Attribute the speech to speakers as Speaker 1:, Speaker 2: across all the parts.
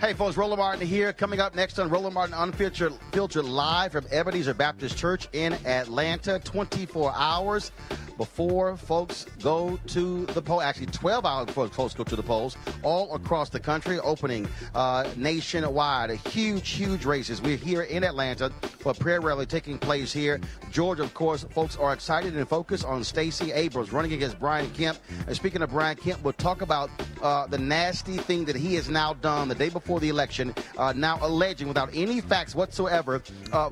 Speaker 1: Hey, folks, Roland Martin here. Coming up next on Roland Martin Unfiltered live from Ebenezer Baptist Church in Atlanta, 24 hours before folks go to the poll. Actually, 12 hours before folks go to the polls, all across the country, opening nationwide. Huge races. We're here in Atlanta for a prayer rally taking place here. Georgia, of course, folks are excited and focused on Stacey Abrams running against Brian Kemp. And speaking of Brian Kemp, we'll talk about the nasty thing that he has now done the day before the election, now alleging without any facts whatsoever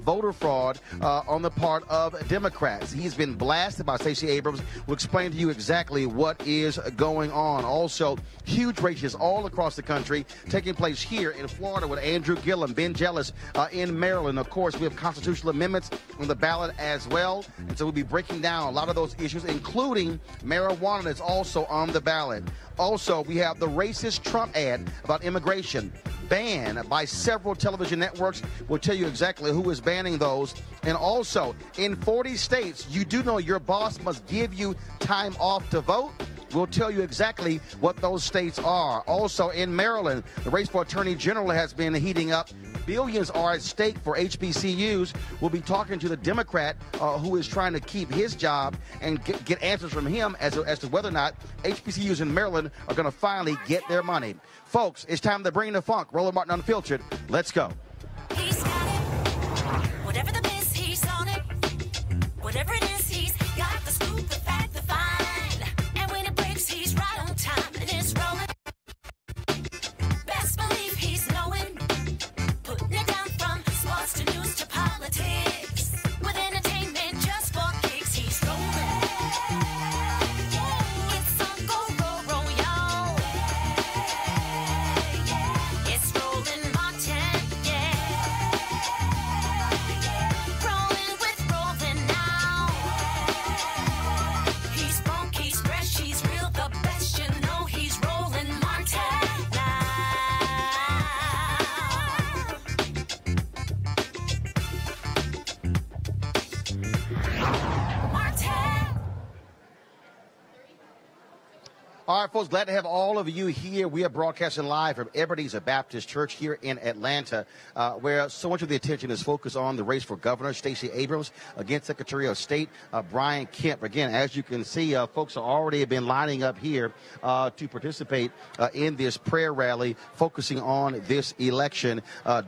Speaker 1: voter fraud on the part of Democrats. He's been blasted by Stacey Abrams. We'll explain to you exactly what is going on. Also, huge races all across the country taking place here in Florida with Andrew Gillum, Ben Jealous in Maryland. Of course, we have constitutional amendments on the ballot as well. And so we'll be breaking down a lot of those issues, including marijuana that's also on the ballot. Also, we have the racist Trump ad about immigration banned by several television networks. We'll tell you exactly who is banning those. And also, in 40 states, you do know your boss must give you time off to vote. We'll tell you exactly what those states are. Also, in Maryland, the race for Attorney General has been heating up. Billions are at stake for HBCUs. We'll be talking to the Democrat who is trying to keep his job and get answers from him as to whether or not HBCUs in Maryland are going to finally get their money. Folks, it's time to bring the funk. Roland Martin Unfiltered. Let's go.
Speaker 2: He's got it. Whatever the miss, he's on it. Whatever it is, he's got the scoop, the fact, the find. And when it breaks, he's right on time and it's rolling. Best believe he's knowing. Putting it down from sports to news to politics. With entertainment just for kicks, he's rolling. It's on go, y'all. It's Roland Martin, rolling with Roland now. He's funky, he's fresh, he's real, the best, you know he's Roland Martin now.
Speaker 1: All right, folks, glad to have all of you here. We are broadcasting live from Ebenezer Baptist Church here in Atlanta, where so much of the attention is focused on the race for governor, Stacey Abrams, against Secretary of State Brian Kemp. Again, as you can see, folks have already been lining up here to participate in this prayer rally focusing on this election.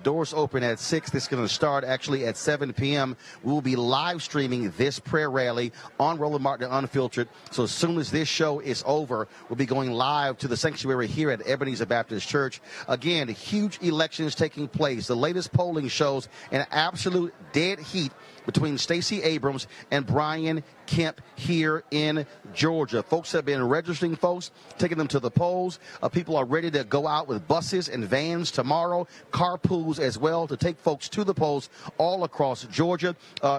Speaker 1: Doors open at 6. This is going to start actually at 7 p.m. We will be live streaming this prayer rally on Roland Martin Unfiltered. So as soon as this show is over, we'll be going live to the sanctuary here at Ebenezer Baptist Church. Again, huge elections taking place. The latest polling shows an absolute dead heat between Stacey Abrams and Brian Kemp here in Georgia. Folks have been registering folks, taking them to the polls. People are ready to go out with buses and vans tomorrow, carpools as well, to take folks to the polls all across Georgia.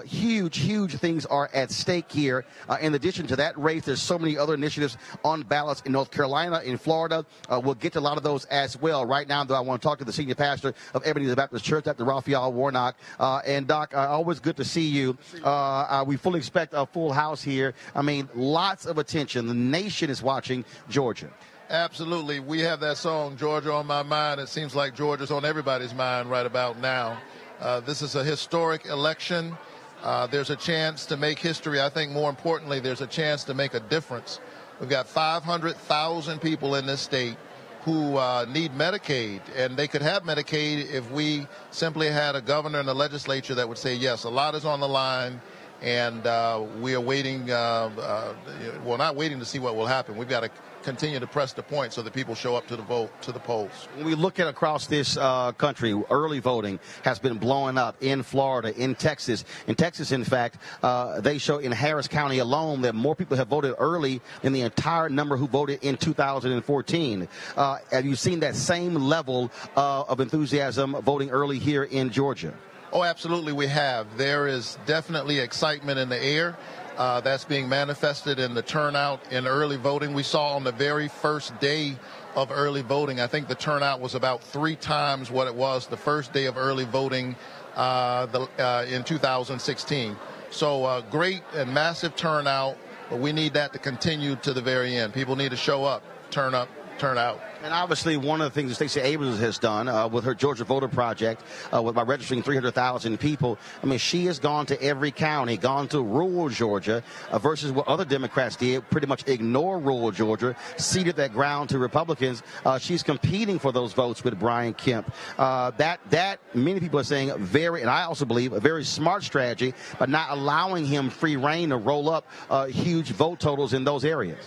Speaker 1: Huge things are at stake here. In addition to that race, there's so many other initiatives on ballots in North Carolina, in Florida. We'll get to a lot of those as well. Right now, though, I want to talk to the senior pastor of Ebenezer Baptist Church, Dr. Raphael Warnock. And, Doc, always good to see you. We fully expect a full house here. I mean, lots of attention. The nation is watching Georgia.
Speaker 3: Absolutely. We have that song, Georgia on My Mind. It seems like Georgia's on everybody's mind right about now. This is a historic election. There's a chance to make history. I think more importantly, there's a chance to make a difference. We've got 500,000 people in this state who need Medicaid, and they could have Medicaid if we simply had a governor and a legislature that would say, yes, a lot is on the line, and we are waiting, well, not waiting to see what will happen. We've got to continue to press the point so that people show up to the polls.
Speaker 1: When we look at across this country, early voting has been blowing up in Florida, in Texas. In Texas, in fact, they show in Harris County alone that more people have voted early than the entire number who voted in 2014. Have you seen that same level of enthusiasm voting early here in Georgia?
Speaker 3: Oh, absolutely we have. There is definitely excitement in the air. That's being manifested in the turnout in early voting. We saw on the very first day of early voting, I think the turnout was about 3 times what it was the first day of early voting in 2016. So great and massive turnout, but we need that to continue to the very end. People need to show up, turn out.
Speaker 1: And obviously, one of the things that Stacey Abrams has done with her Georgia Voter Project, by registering 300,000 people, I mean, she has gone to every county, gone to rural Georgia, versus what other Democrats did, pretty much ignore rural Georgia, ceded that ground to Republicans. She's competing for those votes with Brian Kemp. That many people are saying very, and I also believe, a very smart strategy, but not allowing him free reign to roll up huge vote totals in those areas.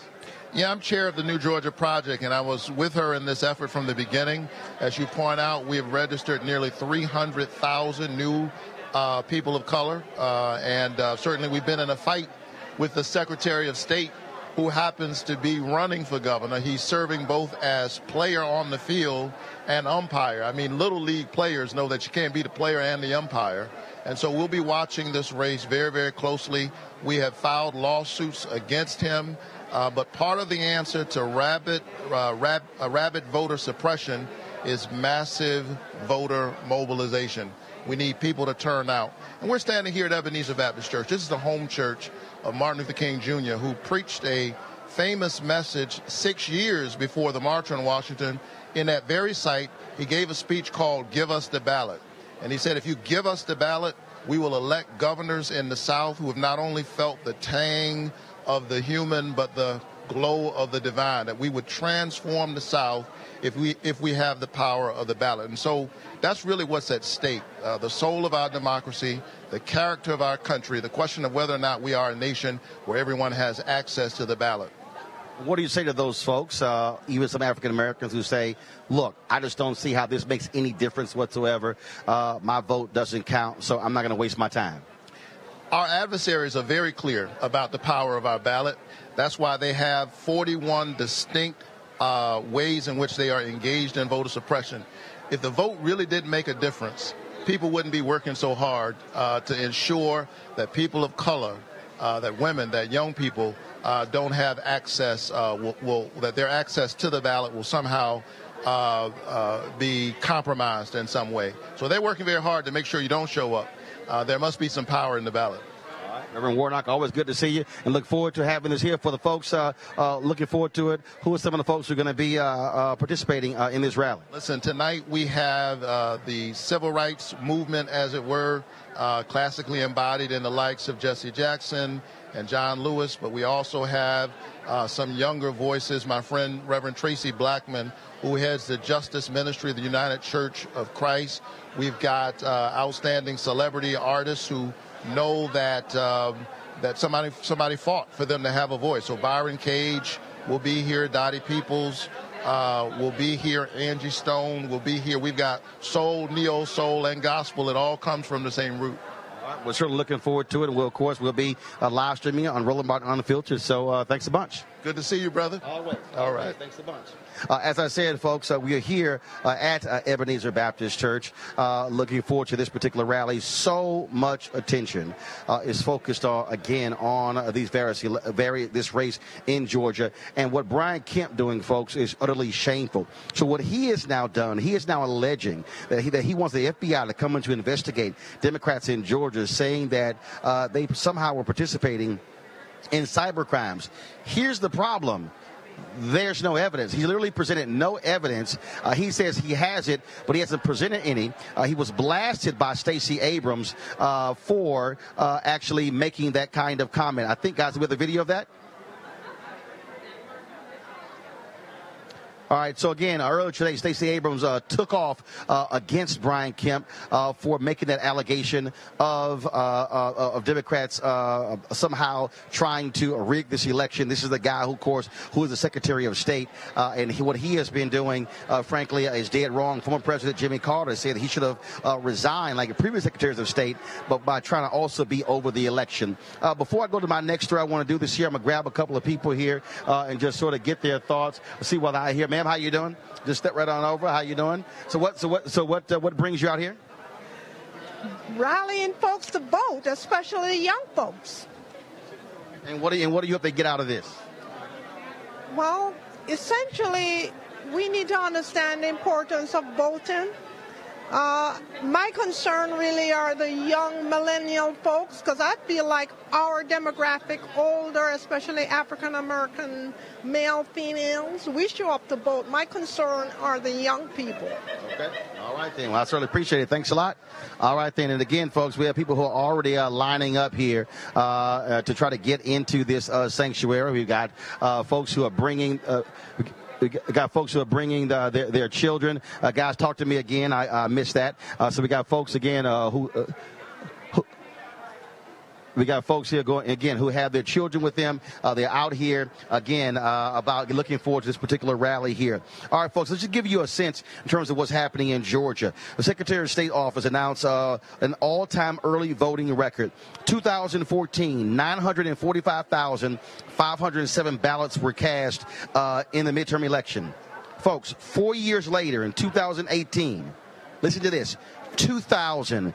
Speaker 3: Yeah, I'm chair of the New Georgia Project, and I was with her in this effort from the beginning. As you point out, we have registered nearly 300,000 new people of color, and certainly we've been in a fight with the Secretary of State, who happens to be running for governor. He's serving both as player on the field and umpire. I mean, Little League players know that you can't be the player and the umpire. And so we'll be watching this race very, very closely. We have filed lawsuits against him. But part of the answer to rabid voter suppression is massive voter mobilization. We need people to turn out. And we're standing here at Ebenezer Baptist Church. This is the home church of Martin Luther King Jr., who preached a famous message 6 years before the March on Washington. In that very site, he gave a speech called "Give Us the Ballot." And he said, if you give us the ballot, we will elect governors in the South who have not only felt the tang of the human, but the glow of the divine, that we would transform the South if we have the power of the ballot. And so that's really what's at stake, the soul of our democracy, the character of our country, the question of whether or not we are a nation where everyone has access to the ballot.
Speaker 1: What do you say to those folks, even some African Americans, who say, look, I just don't see how this makes any difference whatsoever. My vote doesn't count, so I'm not going to waste my time.
Speaker 3: Our adversaries are very clear about the power of our ballot. That's why they have 41 distinct ways in which they are engaged in voter suppression. If the vote really did make a difference, people wouldn't be working so hard to ensure that people of color, that women, that young people don't have access, that their access to the ballot will somehow be compromised in some way. So they're working very hard to make sure you don't show up. There must be some power in the ballot.
Speaker 1: All right. Reverend Warnock, always good to see you, and look forward to having this here. For the folks looking forward to it, who are some of the folks who are going to be participating in this rally?
Speaker 3: Listen, tonight we have the civil rights movement, as it were, classically embodied in the likes of Jesse Jackson and John Lewis, but we also have some younger voices. My friend Reverend Tracy Blackman, who heads the Justice Ministry of the United Church of Christ. We've got outstanding celebrity artists who know that that somebody fought for them to have a voice. So Byron Cage will be here, Dottie Peoples will be here, Angie Stone will be here. We've got soul, neo-soul, and gospel. It all comes from the same root.
Speaker 1: We're certainly looking forward to it, and we'll be live streaming on Roland Martin Unfiltered. So thanks a bunch.
Speaker 3: Good to see you, brother.
Speaker 1: Always.
Speaker 3: All right.
Speaker 1: Thanks a bunch. As I said, folks, we are here at Ebenezer Baptist Church, looking forward to this particular rally. So much attention is focused again on this race in Georgia, and what Brian Kemp doing, folks, is utterly shameful. So what he has now done, he is now alleging that he wants the FBI to come in to investigate Democrats in Georgia, saying that they somehow were participating in cyber crimes. Here's the problem. There's no evidence. He literally presented no evidence. He says he has it, but he hasn't presented any. He was blasted by Stacey Abrams for actually making that kind of comment. I think, guys, we have a video of that. All right, so again, earlier today, Stacey Abrams took off against Brian Kemp for making that allegation of Democrats somehow trying to rig this election. This is the guy who is the Secretary of State, and what he has been doing, frankly, is dead wrong. Former President Jimmy Carter said he should have resigned like previous Secretaries of State, but by trying to also be over the election. Before I go to my next story, I want to do this here. I'm going to grab a couple of people here and just sort of get their thoughts, see what I hear. Ma'am, how you doing? Just step right on over. How you doing? So what brings you out here?
Speaker 4: Rallying folks to vote, especially young folks.
Speaker 1: And what do you hope they get out of this?
Speaker 4: Well, essentially, we need to understand the importance of voting. My concern really are the young millennial folks, because I feel like our demographic, older, especially African American male, females, we show up to vote. My concern are the young people.
Speaker 1: Okay. All right, then. Well, I certainly appreciate it. Thanks a lot. All right, then. And again, folks, we have people who are already lining up here to try to get into this sanctuary. We've got folks who are bringing we got folks who are bringing their children. Guys, talk to me again. I missed that. So we got folks again we got folks here going again who have their children with them. They're out here again about looking forward to this particular rally here. All right, folks, let's just give you a sense in terms of what's happening in Georgia. The Secretary of State office announced an all-time early voting record. 2014, 945,507 ballots were cast in the midterm election. Folks, 4 years later in 2018, listen to this. 830,000.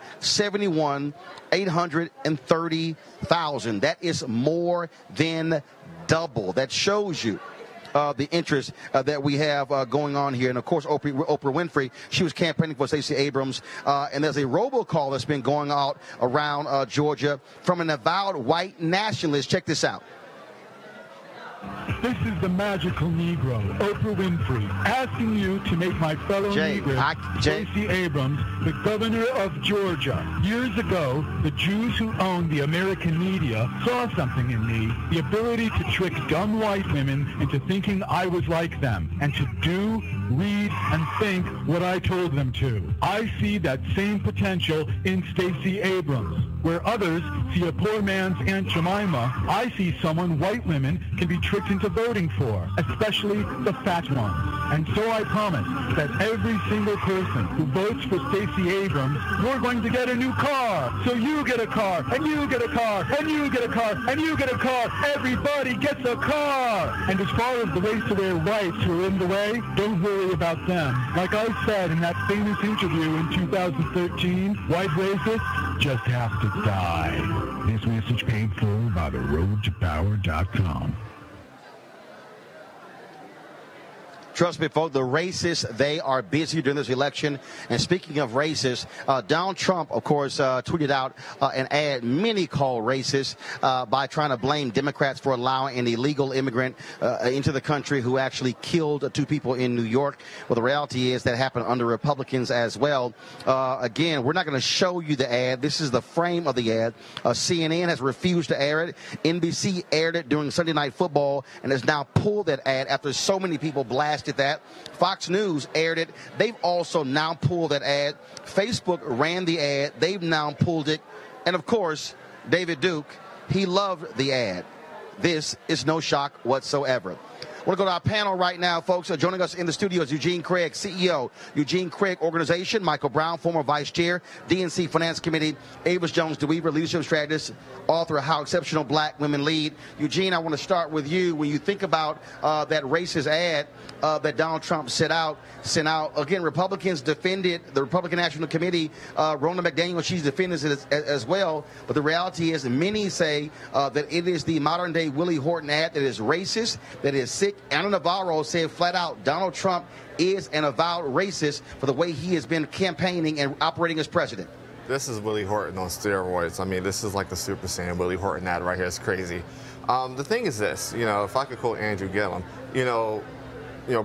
Speaker 1: That is more than double. That shows you the interest that we have going on here. And, of course, Oprah Winfrey, she was campaigning for Stacey Abrams. And there's a robocall that's been going out around Georgia from an avowed white nationalist. Check this out.
Speaker 5: This is the magical Negro, Oprah Winfrey, asking you to make my fellow Negro, Stacey Abrams, the governor of Georgia. Years ago, the Jews who owned the American media saw something in me, the ability to trick dumb white women into thinking I was like them, and to do, read, and think what I told them to. I see that same potential in Stacey Abrams. Where others see a poor man's Aunt Jemima, I see someone white women can be tricked into voting for, especially the fat ones. And so I promise that every single person who votes for Stacey Abrams, you're going to get a new car. So you get a car, and you get a car, and you get a car, and you get a car. Everybody gets a car. And as far as the race-aware whites who are in the way, don't worry about them. Like I said in that famous interview in 2013, white racists just have to die. This message paid for by theroadtopower.com.
Speaker 1: Trust me, folks, the racists, they are busy during this election. And speaking of racists, Donald Trump, of course, tweeted out an ad many call racist by trying to blame Democrats for allowing an illegal immigrant into the country who actually killed 2 people in New York. Well, the reality is that happened under Republicans as well. Again, we're not going to show you the ad. This is the frame of the ad. CNN has refused to air it. NBC aired it during Sunday Night Football and has now pulled that ad after so many people blasted that. Fox News aired it. They've also now pulled that ad. Facebook ran the ad. They've now pulled it. And, of course, David Duke, he loved the ad. This is no shock whatsoever. We're going to go to our panel right now, folks. Joining us in the studio is Eugene Craig, CEO, Eugene Craig Organization, Michael Brown, former vice chair, DNC Finance Committee, Avis Jones DeWeaver, leadership strategist, author of How Exceptional Black Women Lead. Eugene, I want to start with you. When you think about that racist ad that Donald Trump sent out, again, Republicans defended, the Republican National Committee, Roland McDaniel, she's defended it as well. But the reality is many say that it is the modern-day Willie Horton ad that is racist, that is sick. Anna Navarro said flat out, Donald Trump is an avowed racist for the way he has been campaigning and operating as president.
Speaker 6: This is Willie Horton on steroids. I mean, this is like the Super Saiyan Willie Horton ad right here. It's crazy. The thing is this, if I could quote Andrew Gillum,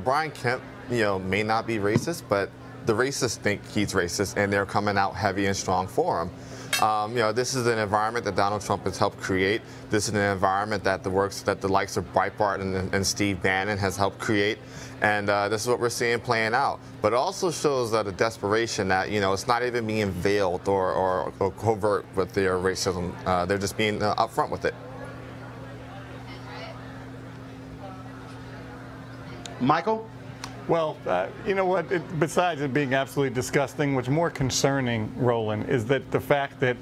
Speaker 6: Brian Kemp, may not be racist, but the racists think he's racist, and they're coming out heavy and strong for him. This is an environment that Donald Trump has helped create. This is an environment that the likes of Breitbart and Steve Bannon has helped create. And this is what we're seeing playing out. But it also shows that a desperation that, it's not even being veiled or covert with their racism. They're just being upfront with it.
Speaker 1: Michael?
Speaker 7: Well, you know what? Besides it being absolutely disgusting, what's more concerning, Roland, is that the fact that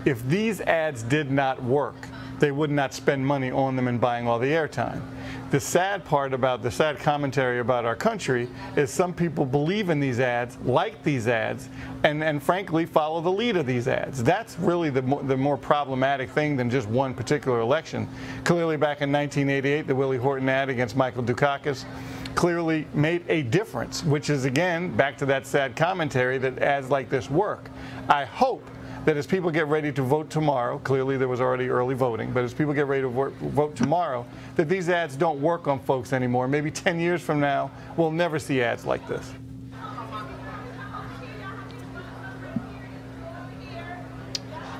Speaker 7: if these ads did not work, they would not spend money on them and buying all the airtime. The sad part about the sad commentary about our country is some people believe in these ads, like these ads, and frankly follow the lead of these ads. That's really the more problematic thing than just one particular election. Clearly back in 1988, the Willie Horton ad against Michael Dukakis clearly made a difference, which is, again, back to that sad commentary that ads like this work. I hope that as people get ready to vote tomorrow, clearly there was already early voting, but as people get ready to vote tomorrow, that these ads don't work on folks anymore. Maybe 10 years from now, we'll never see ads like this.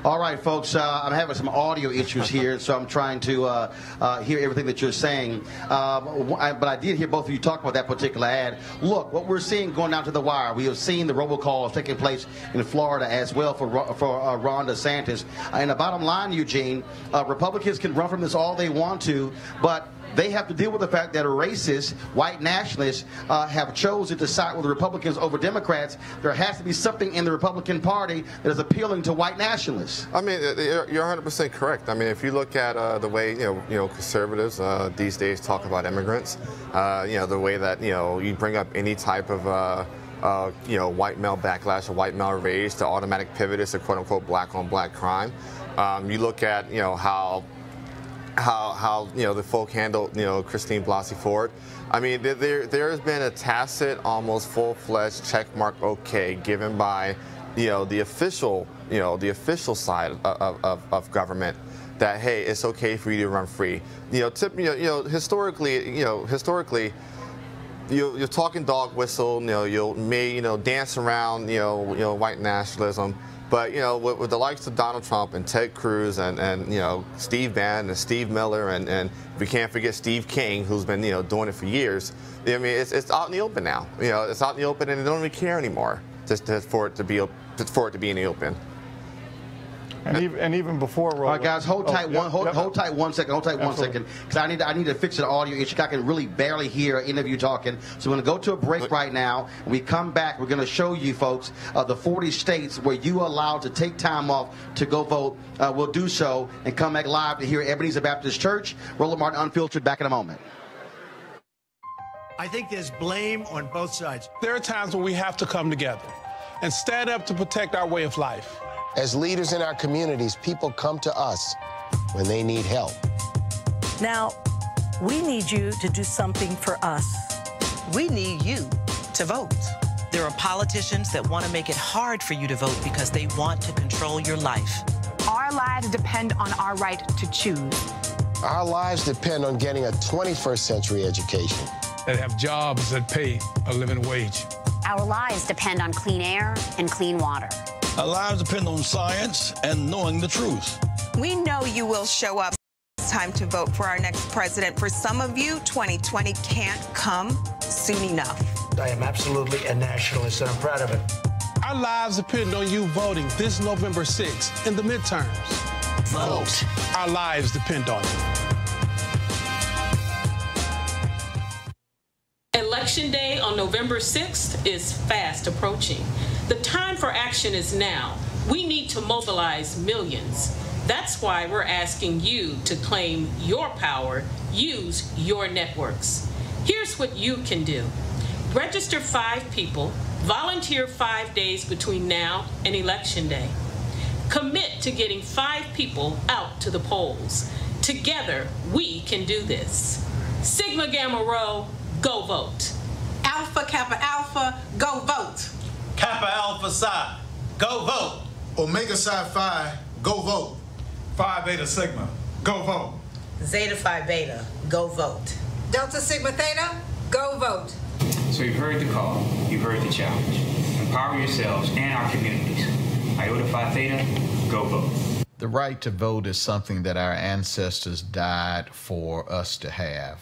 Speaker 1: All right, folks, I'm having some audio issues here, so I'm trying to hear everything that you're saying. But I did hear both of you talk about that particular ad. Look, what we're seeing going down to the wire, we have seen the robocalls taking place in Florida as well for Ron DeSantis. And the bottom line, Eugene, Republicans can run from this all they want to, but they have to deal with the fact that racist, white nationalists have chosen to side with the Republicans over Democrats. There has to be something in the Republican Party that is appealing to white nationalists.
Speaker 6: I mean, you're 100% correct. I mean, if you look at the way you know conservatives these days talk about immigrants, the way that you bring up any type of white male backlash or white male rage, the automatic pivot is to quote unquote black on black crime. You look at how the folk handled Christine Blasey Ford. I mean, there has been a tacit, almost full-fledged checkmark okay given by the official side of government that hey, it's okay for you to run free. Historically, you're talking dog whistle. You may dance around white nationalism. But with the likes of Donald Trump and Ted Cruz and Steve Bannon and Steve Miller and we can't forget Steve King, who's been doing it for years. I mean, it's out in the open now. It's out in the open, and they don't even care anymore just for it to be in the open.
Speaker 7: And even before Roland.
Speaker 1: All right, guys, hold tight one second, because I need to fix an audio issue. I can really barely hear any of you talking. So we're going to go to a break right now. When we come back, we're going to show you folks the 40 states where you are allowed to take time off to go vote. We'll do so and come back live to hear Ebenezer Baptist Church. Roland Martin Unfiltered, back in a moment.
Speaker 8: I think there's blame on both sides.
Speaker 9: There are times when we have to come together and stand up to protect our way of life.
Speaker 10: As leaders in our communities, people come to us when they need help.
Speaker 11: Now, we need you to do something for us.
Speaker 12: We need you to vote. There are politicians that want to make it hard for you to vote because they want to control your life.
Speaker 13: Our lives depend on our right to choose.
Speaker 10: Our lives depend on getting a 21st century education.
Speaker 9: That have jobs that pay a living wage.
Speaker 14: Our lives depend on clean air and clean water.
Speaker 15: Our lives depend on science and knowing the truth.
Speaker 16: We know you will show up. It's time to vote for our next president. For some of you, 2020 can't come soon enough.
Speaker 8: I am absolutely a nationalist, and I'm proud of it.
Speaker 9: Our lives depend on you voting this November 6th in the midterms.
Speaker 15: Vote.
Speaker 9: Our lives depend on it.
Speaker 17: Election Day on November 6th is fast approaching. The time for action is now. We need to mobilize millions. That's why we're asking you to claim your power, use your networks. Here's what you can do. Register 5 people, volunteer 5 days between now and Election Day. Commit to getting 5 people out to the polls. Together, we can do this. Sigma Gamma Rho, go vote.
Speaker 18: Alpha Kappa Alpha, go vote.
Speaker 19: Kappa Alpha Psi, go vote. Omega Psi Phi, go vote. Phi Beta Sigma, go vote.
Speaker 12: Zeta Phi Beta, go vote.
Speaker 18: Delta Sigma Theta, go vote.
Speaker 20: So you've heard the call, you've heard the challenge. Empower yourselves and our communities. Iota Phi Theta, go vote.
Speaker 21: The right to vote is something that our ancestors died for us to have.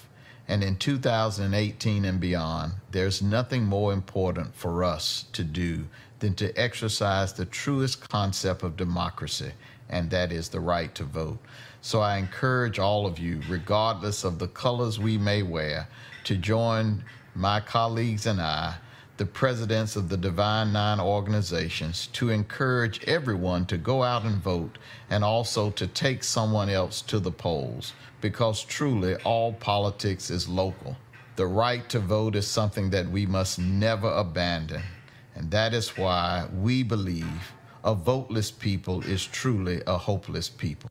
Speaker 21: And in 2018 and beyond, there's nothing more important for us to do than to exercise the truest concept of democracy, and that is the right to vote. So I encourage all of you, regardless of the colors we may wear, to join my colleagues and I, the presidents of the Divine Nine organizations, to encourage everyone to go out and vote, and also to take someone else to the polls, because truly all politics is local. The right to vote is something that we must never abandon, and that is why we believe a voteless people is truly a hopeless people.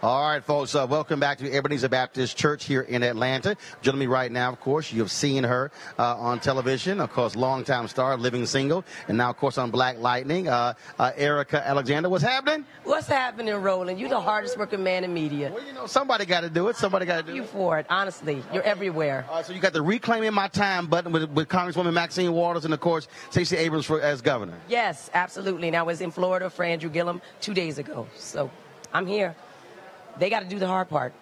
Speaker 1: All right, folks, welcome back to Ebenezer Baptist Church here in Atlanta. Joining me right now, of course, you have seen her on television, of course, longtime star, living single, and now, of course, on Black Lightning. Erica Alexander, what's happening?
Speaker 2: What's happening, Roland? You're the hardest working man in media.
Speaker 1: Well, you know, somebody got to do it. Somebody got to do it.
Speaker 2: You for it, honestly. You're everywhere.
Speaker 1: All right, so you got the Reclaiming My Time button with Congresswoman Maxine Waters and, of course, Stacey Abrams as governor.
Speaker 2: Yes, absolutely. And I was in Florida for Andrew Gillum 2 days ago, so I'm here. They got to do the hard part.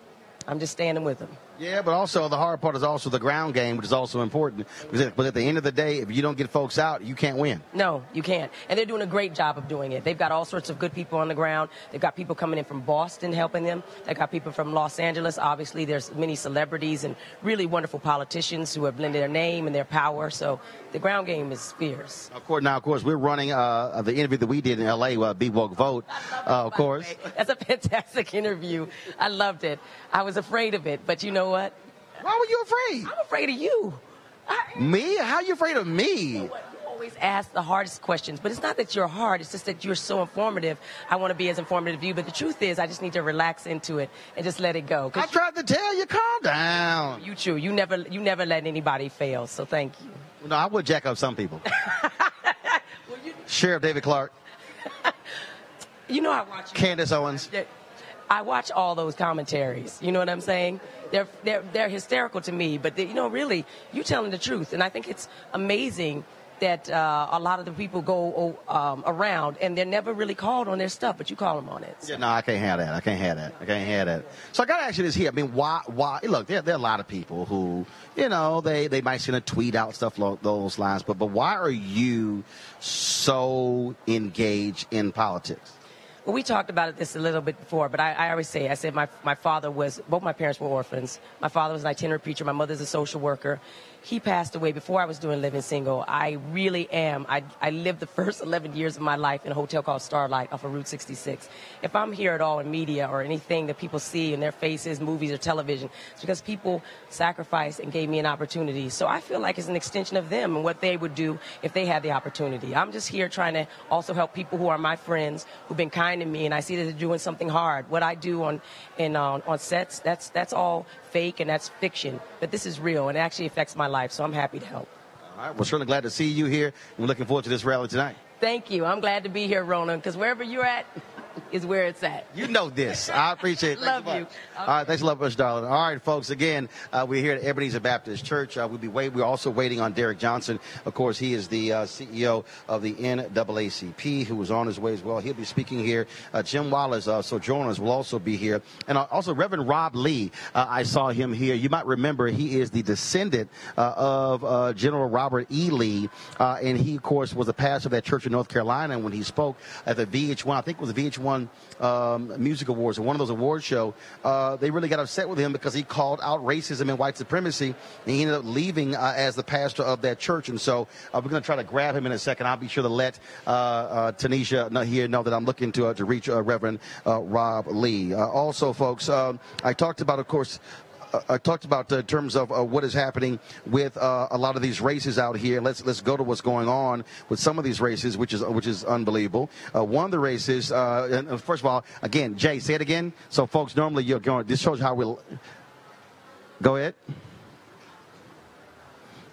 Speaker 2: I'm just standing with them.
Speaker 1: Yeah, but also the hard part is also the ground game, which is also important. But at the end of the day, if you don't get folks out, you can't win.
Speaker 2: No, you can't. And they're doing a great job of doing it. They've got all sorts of good people on the ground. They've got people coming in from Boston helping them. They've got people from Los Angeles. Obviously, there's many celebrities and really wonderful politicians who have blended their name and their power. So the ground game is fierce.
Speaker 1: Of course, we're running the interview that we did in L.A., Be Woke Vote, of course.
Speaker 2: That's a fantastic interview. I loved it. I was afraid of it, but you know what?
Speaker 1: Why were you afraid?
Speaker 2: I'm afraid of you.
Speaker 1: Me? How are you afraid of me?
Speaker 2: You always ask the hardest questions, but it's not that you're hard. It's just that you're so informative. I want to be as informative as you, but the truth is I just need to relax into it and just let it go.
Speaker 1: I tried to tell you, calm down.
Speaker 2: You true. You never let anybody fail, so thank you.
Speaker 1: No, I would jack up some people. Sheriff David Clark.
Speaker 2: You know I watch you.
Speaker 1: Candace Owens.
Speaker 2: I watch all those commentaries. You know what I'm saying? They're hysterical to me, but really, you're telling the truth. And I think it's amazing that a lot of the people go around and they're never really called on their stuff, but you call them on it. So.
Speaker 1: Yeah, no, I can't have that. So I got to ask you this here. I mean, why? Look, there are a lot of people who, they might send a tweet out, stuff along those lines, but why are you so engaged in politics?
Speaker 2: Well, we talked about this a little bit before, but I always say, my father both my parents were orphans. My father was an itinerant preacher. My mother's a social worker. He passed away before I was doing Living Single. I really am. I lived the first 11 years of my life in a hotel called Starlight off of Route 66. If I'm here at all in media or anything that people see in their faces, movies or television, it's because people sacrificed and gave me an opportunity. So I feel like it's an extension of them and what they would do if they had the opportunity. I'm just here trying to also help people who are my friends, who've been kind to me, and I see that they're doing something hard. What I do on sets, that's all fake and that's fiction, but this is real and it actually affects my life, so I'm happy to help.
Speaker 1: All right, we're certainly glad to see you here. We're looking forward to this rally tonight.
Speaker 2: Thank you. I'm glad to be here, Roland, because wherever you're at is where it's at.
Speaker 1: You know this. I appreciate it.
Speaker 2: Love you.
Speaker 1: Okay. All right, thanks a lot, Bush, darling. All right, folks, again, we're here at Ebenezer Baptist Church. We're also waiting on Derek Johnson. Of course, he is the CEO of the NAACP, who is on his way as well. He'll be speaking here. Jim Wallace, sojourners, will also be here. And also Reverend Rob Lee, I saw him here. You might remember he is the descendant of General Robert E. Lee, and he, of course, was a pastor of that church in North Carolina. And when he spoke at the VH1, I think it was the VH1 Music Awards, or one of those award shows, they really got upset with him because he called out racism and white supremacy, and he ended up leaving as the pastor of that church. And so we're going to try to grab him in a second. I'll be sure to let Tanisha know that I'm looking to reach Reverend Rob Lee. Also, folks, I talked about, of course, in terms of what is happening with a lot of these races out here. Let's go to what's going on with some of these races, which is unbelievable. One of the races, and first of all, again, Jay, say it again. So, folks, normally you're going. This shows how we'll. Go ahead.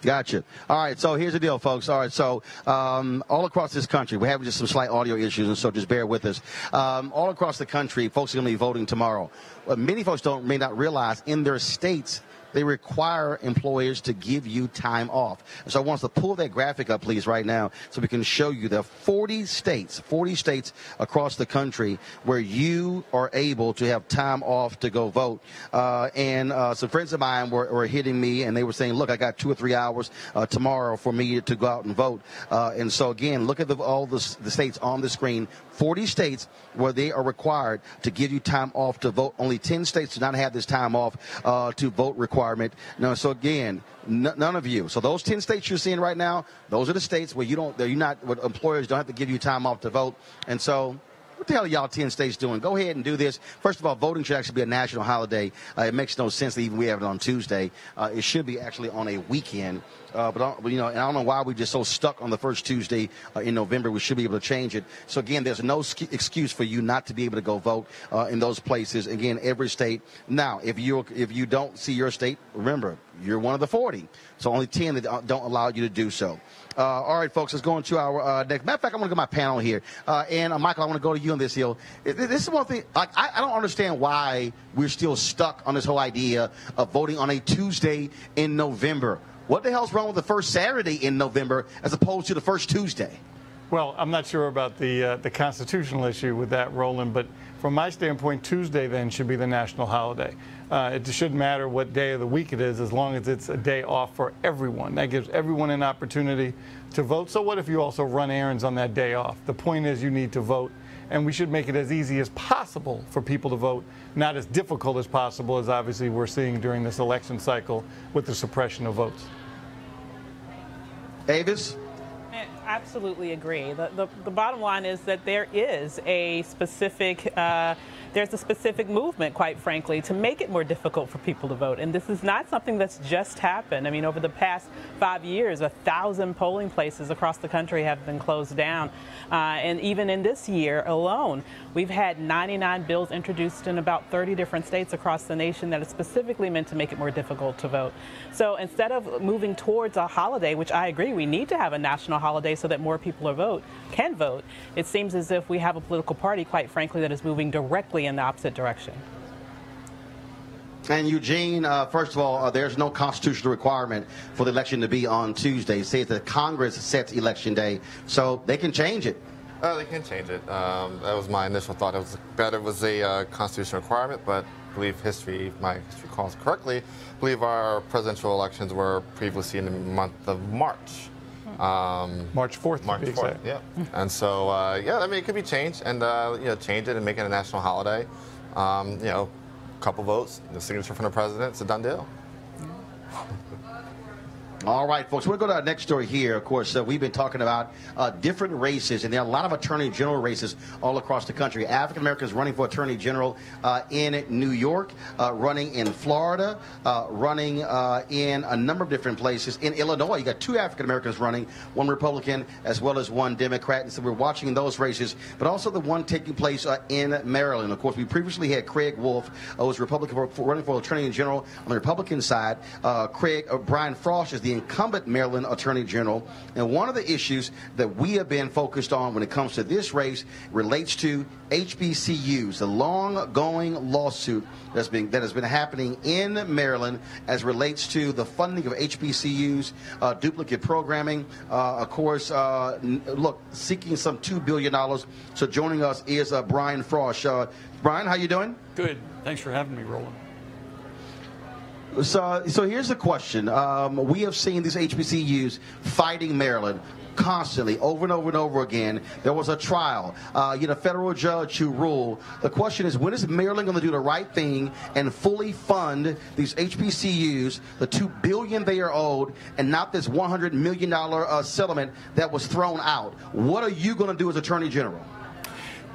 Speaker 1: Gotcha. All right, so here's the deal, folks. All right, so all across this country, we're having just some slight audio issues, and so just bear with us. All across the country, folks are going to be voting tomorrow. What many folks may not realize, in their states, they require employers to give you time off. So I want us to pull that graphic up, please, right now, so we can show you there are 40 states across the country where you are able to have time off to go vote. And some friends of mine were hitting me, and they were saying, look, I got 2 or 3 hours tomorrow for me to go out and vote. And so, again, look at all the states on the screen. 40 states where they are required to give you time off to vote. Only 10 states do not have this time off to vote requirement. No, so again, none of you. So those 10 states you're seeing right now, those are the states where where employers don't have to give you time off to vote. And so What the hell are y'all 10 states doing? Go ahead and do this. First of all, voting should actually be a national holiday. It makes no sense that even we have it on Tuesday. It should be actually on a weekend. But you know, and I don't know why we're just so stuck on the first Tuesday in November. We should be able to change it. So again, there's no excuse for you not to be able to go vote in those places. Again, every state. Now, if you don't see your state, remember you're one of the 40. So only 10 that don't allow you to do so. All right, folks, let's go into our next. Matter of fact, I'm going to go to my panel here. And Michael, I want to go to you on this hill. This is one thing. Like, I don't understand why we're still stuck on this whole idea of voting on a Tuesday in November. What the hell's wrong with the first Saturday in November as opposed to the first Tuesday?
Speaker 7: Well, I'm not sure about the constitutional issue with that, Roland, but from my standpoint, Tuesday then should be the national holiday. It shouldn't matter what day of the week it is, as long as it's a day off for everyone. That gives everyone an opportunity to vote. So what if you also run errands on that day off? The point is you need to vote, and we should make it as easy as possible for people to vote, not as difficult as possible, as obviously we're seeing during this election cycle with the suppression of votes.
Speaker 1: Avis?
Speaker 3: I absolutely agree. The bottom line is that there is a specific there's a specific movement, quite frankly, to make it more difficult for people to vote. And this is not something that's just happened. I mean, over the past 5 years, 1,000 polling places across the country have been closed down. And even in this year alone, we've had 99 bills introduced in about 30 different states across the nation that are specifically meant to make it more difficult to vote. So instead of moving towards a holiday, which I agree, we need to have a national holiday so that more people can vote, it seems as if we have a political party, quite frankly, that is moving directly in the opposite direction.
Speaker 1: And Eugene, first of all, there's no constitutional requirement for the election to be on Tuesday. It says that Congress sets election day, so they can change it.
Speaker 6: They can change it. That was my initial thought. It was a constitutional requirement, but I believe my history calls correctly, I believe our presidential elections were previously in the month of March.
Speaker 7: March 4th.
Speaker 6: March 4th, yeah. And so, yeah, I mean, it could be changed and, you know, change it and make it a national holiday. You know, a couple votes, the signature from the president, it's a done deal.
Speaker 1: All right, folks, we'll go to our next story here. Of course, we've been talking about different races, and there are a lot of attorney general races all across the country. African Americans running for attorney general in New York, running in Florida, running in a number of different places. In Illinois, you got 2 African Americans running, 1 Republican as well as 1 Democrat. And so we're watching those races, but also the one taking place in Maryland. Of course, we previously had Craig Wolf, who was Republican running for attorney general on the Republican side. Brian Frost is the incumbent Maryland Attorney General. And one of the issues that we have been focused on when it comes to this race relates to HBCUs, the long-going lawsuit that has been happening in Maryland as relates to the funding of HBCUs, duplicate programming, of course, look, seeking some $2 billion. So joining us is Brian Frost. Brian, how you doing?
Speaker 22: Good. Thanks for having me, Roland.
Speaker 1: So here's the question. We have seen these HBCUs fighting Maryland constantly, over and over and over again. There was a trial, federal judge who ruled. The question is, when is Maryland going to do the right thing and fully fund these HBCUs, the $2 billion they are owed, and not this $100 million settlement that was thrown out? What are you going to do as Attorney General?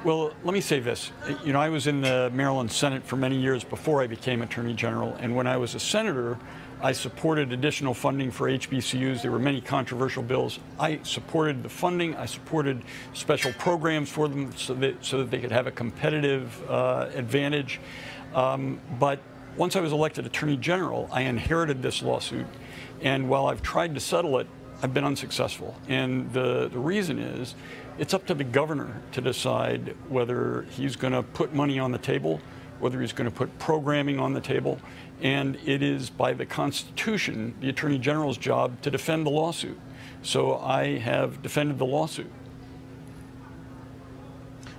Speaker 22: Well, let me say this. You know, I was in the Maryland Senate for many years before I became Attorney General, and when I was a senator, I supported additional funding for HBCUs. There were many controversial bills. I supported the funding. I supported special programs for them so that they could have a competitive advantage. But once I was elected Attorney General, I inherited this lawsuit, and while I've tried to settle it, I've been unsuccessful. And the reason is, it's up to the governor to decide whether he's going to put money on the table, whether he's going to put programming on the table, and it is by the Constitution the Attorney General's job to defend the lawsuit. So I have defended the lawsuit.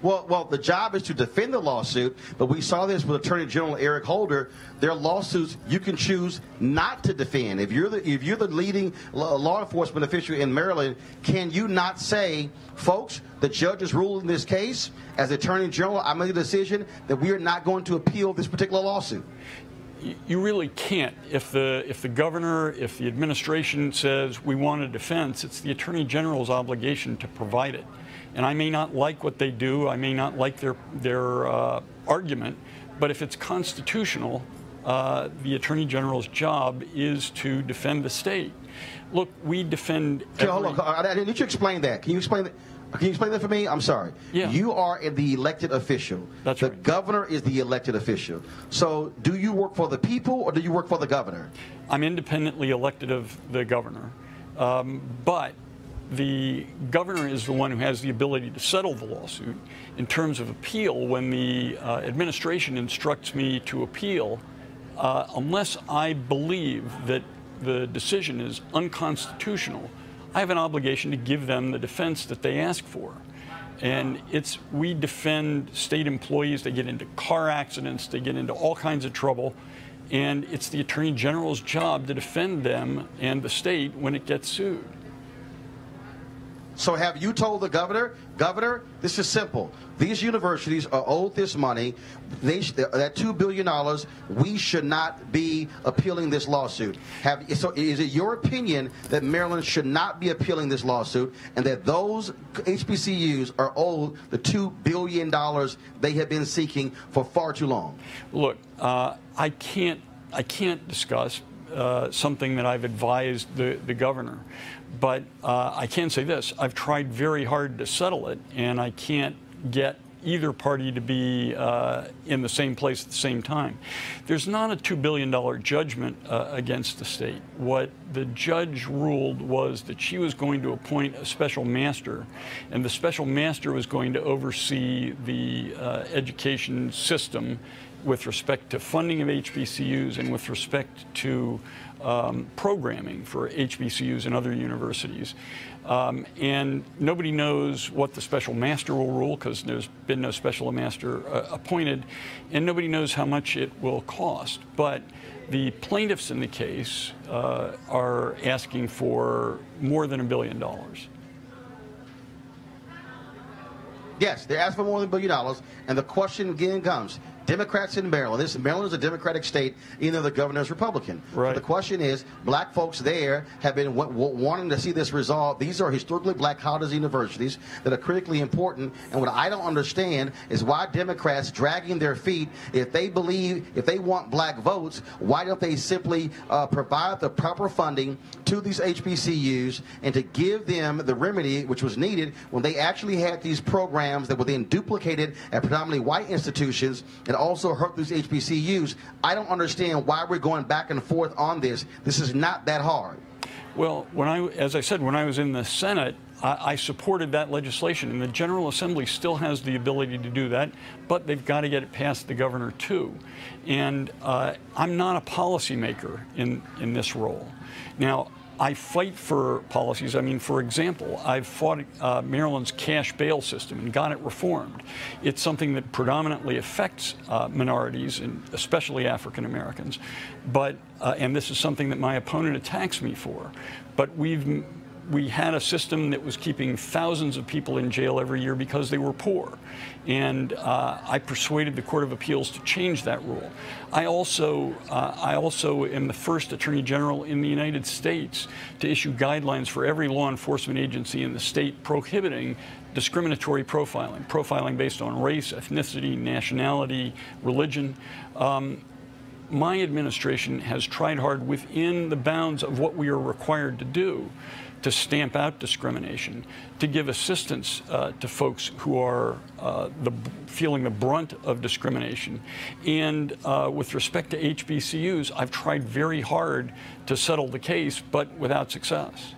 Speaker 1: Well, the job is to defend the lawsuit, but we saw this with Attorney General Eric Holder. There are lawsuits you can choose not to defend. If you're the leading law enforcement official in Maryland, can you not say, folks, the judge has ruled in this case. As Attorney General, I made a decision that we are not going to appeal this particular lawsuit?
Speaker 22: you really can't. If the governor, if the administration says we want a defense, it's the Attorney General's obligation to provide it. And I may not like what they do, I may not like their argument, but if it's constitutional, the Attorney General's job is to defend the state. Look, we defend.
Speaker 1: Okay, hold on. I need you to explain that. Can you explain that? Can you explain that for me? I'm sorry.
Speaker 22: Yeah.
Speaker 1: You are the elected official.
Speaker 22: That's
Speaker 1: right.
Speaker 22: The
Speaker 1: governor is the elected official. So do you work for the people or do you work for the governor?
Speaker 22: I'm independently elected of the governor. But the governor is the one who has the ability to settle the lawsuit. In terms of appeal, when the administration instructs me to appeal, unless I believe that the decision is unconstitutional, I have an obligation to give them the defense that they ask for. And we defend state employees. They get into car accidents, they get into all kinds of trouble, and it's the Attorney General's job to defend them and the state when it gets sued.
Speaker 1: So have you told the governor, this is simple. These universities are owed this money. That $2 billion, we should not be appealing this lawsuit. So is it your opinion that Maryland should not be appealing this lawsuit and that those HBCUs are owed the $2 billion they have been seeking for far too long?
Speaker 22: Look, I can't discuss something that I've advised the governor. But I can say this, I've tried very hard to settle it, and I can't get either party to be in the same place at the same time. There's not a $2 billion judgment against the state. What the judge ruled was that she was going to appoint a special master, and the special master was going to oversee the education system with respect to funding of HBCUs and with respect to programming for HBCUs and other universities. And nobody knows what the special master will rule because there's been no special master appointed, and nobody knows how much it will cost. But the plaintiffs in the case are asking for more than $1 billion.
Speaker 1: Yes, they're asking for more than $1 billion, and the question again comes, Democrats in Maryland. Maryland is a Democratic state, even though the governor is Republican.
Speaker 22: Right.
Speaker 1: So the question is, black folks there have been wanting to see this resolved. These are historically black colleges, universities that are critically important. And what I don't understand is why Democrats dragging their feet. If they want black votes, why don't they simply provide the proper funding to these HBCUs and to give them the remedy which was needed when they actually had these programs that were then duplicated at predominantly white institutions and also hurt these HBCUs. I don't understand why we're going back and forth on this. This is not that hard.
Speaker 22: Well, as I said, when I was in the Senate, I supported that legislation, and the General Assembly still has the ability to do that, but they've got to get it past the governor too. And I'm not a policymaker in this role. Now, I fight for policies. I mean, for example, I've fought Maryland's cash bail system and got it reformed. It's something that predominantly affects minorities, and especially African Americans. But and this is something that my opponent attacks me for. But we had a system that was keeping thousands of people in jail every year because they were poor. And I persuaded the Court of Appeals to change that rule. I also am the first Attorney General in the United States to issue guidelines for every law enforcement agency in the state prohibiting discriminatory profiling based on race, ethnicity, nationality, religion. My administration has tried hard within the bounds of what we are required to do to stamp out discrimination, to give assistance to folks who are feeling the brunt of discrimination. And with respect to HBCUs, I've tried very hard to settle the case, but without success.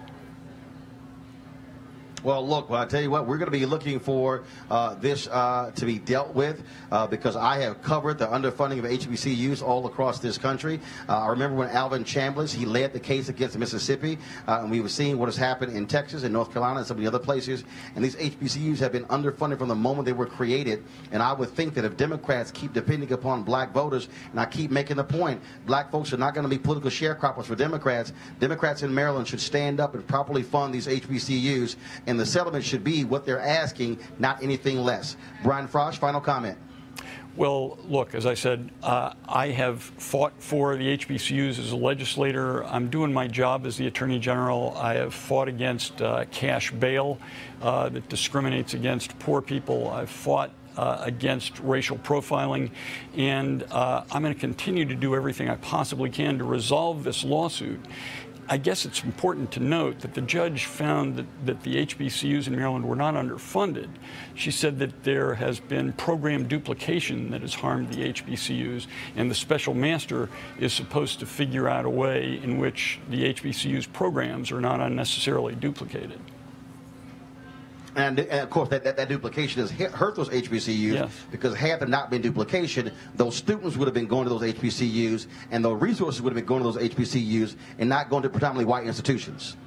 Speaker 1: Well, look, I tell you what, we're going to be looking for this to be dealt with because I have covered the underfunding of HBCUs all across this country. I remember when Alvin Chambliss, he led the case against Mississippi, and we were seeing what has happened in Texas and North Carolina and some of the other places. And these HBCUs have been underfunded from the moment they were created. And I would think that if Democrats keep depending upon black voters, and I keep making the point, black folks are not going to be political sharecroppers for Democrats. Democrats in Maryland should stand up and properly fund these HBCUs. And the settlement should be what they're asking, not anything less. Brian Frosch, final comment.
Speaker 22: Well, look, as I said, I have fought for the HBCUs as a legislator. I'm doing my job as the Attorney General. I have fought against cash bail that discriminates against poor people. I've fought against racial profiling, and I'm going to continue to do everything I possibly can to resolve this lawsuit. I guess it's important to note that the judge found that the HBCUs in Maryland were not underfunded. She said that there has been program duplication that has harmed the HBCUs, and the special master is supposed to figure out a way in which the HBCUs programs are not unnecessarily duplicated.
Speaker 1: And of course, that duplication has hurt those HBCUs, yes, because had there not been duplication, those students would have been going to those HBCUs, and the resources would have been going to those HBCUs and not going to predominantly white institutions.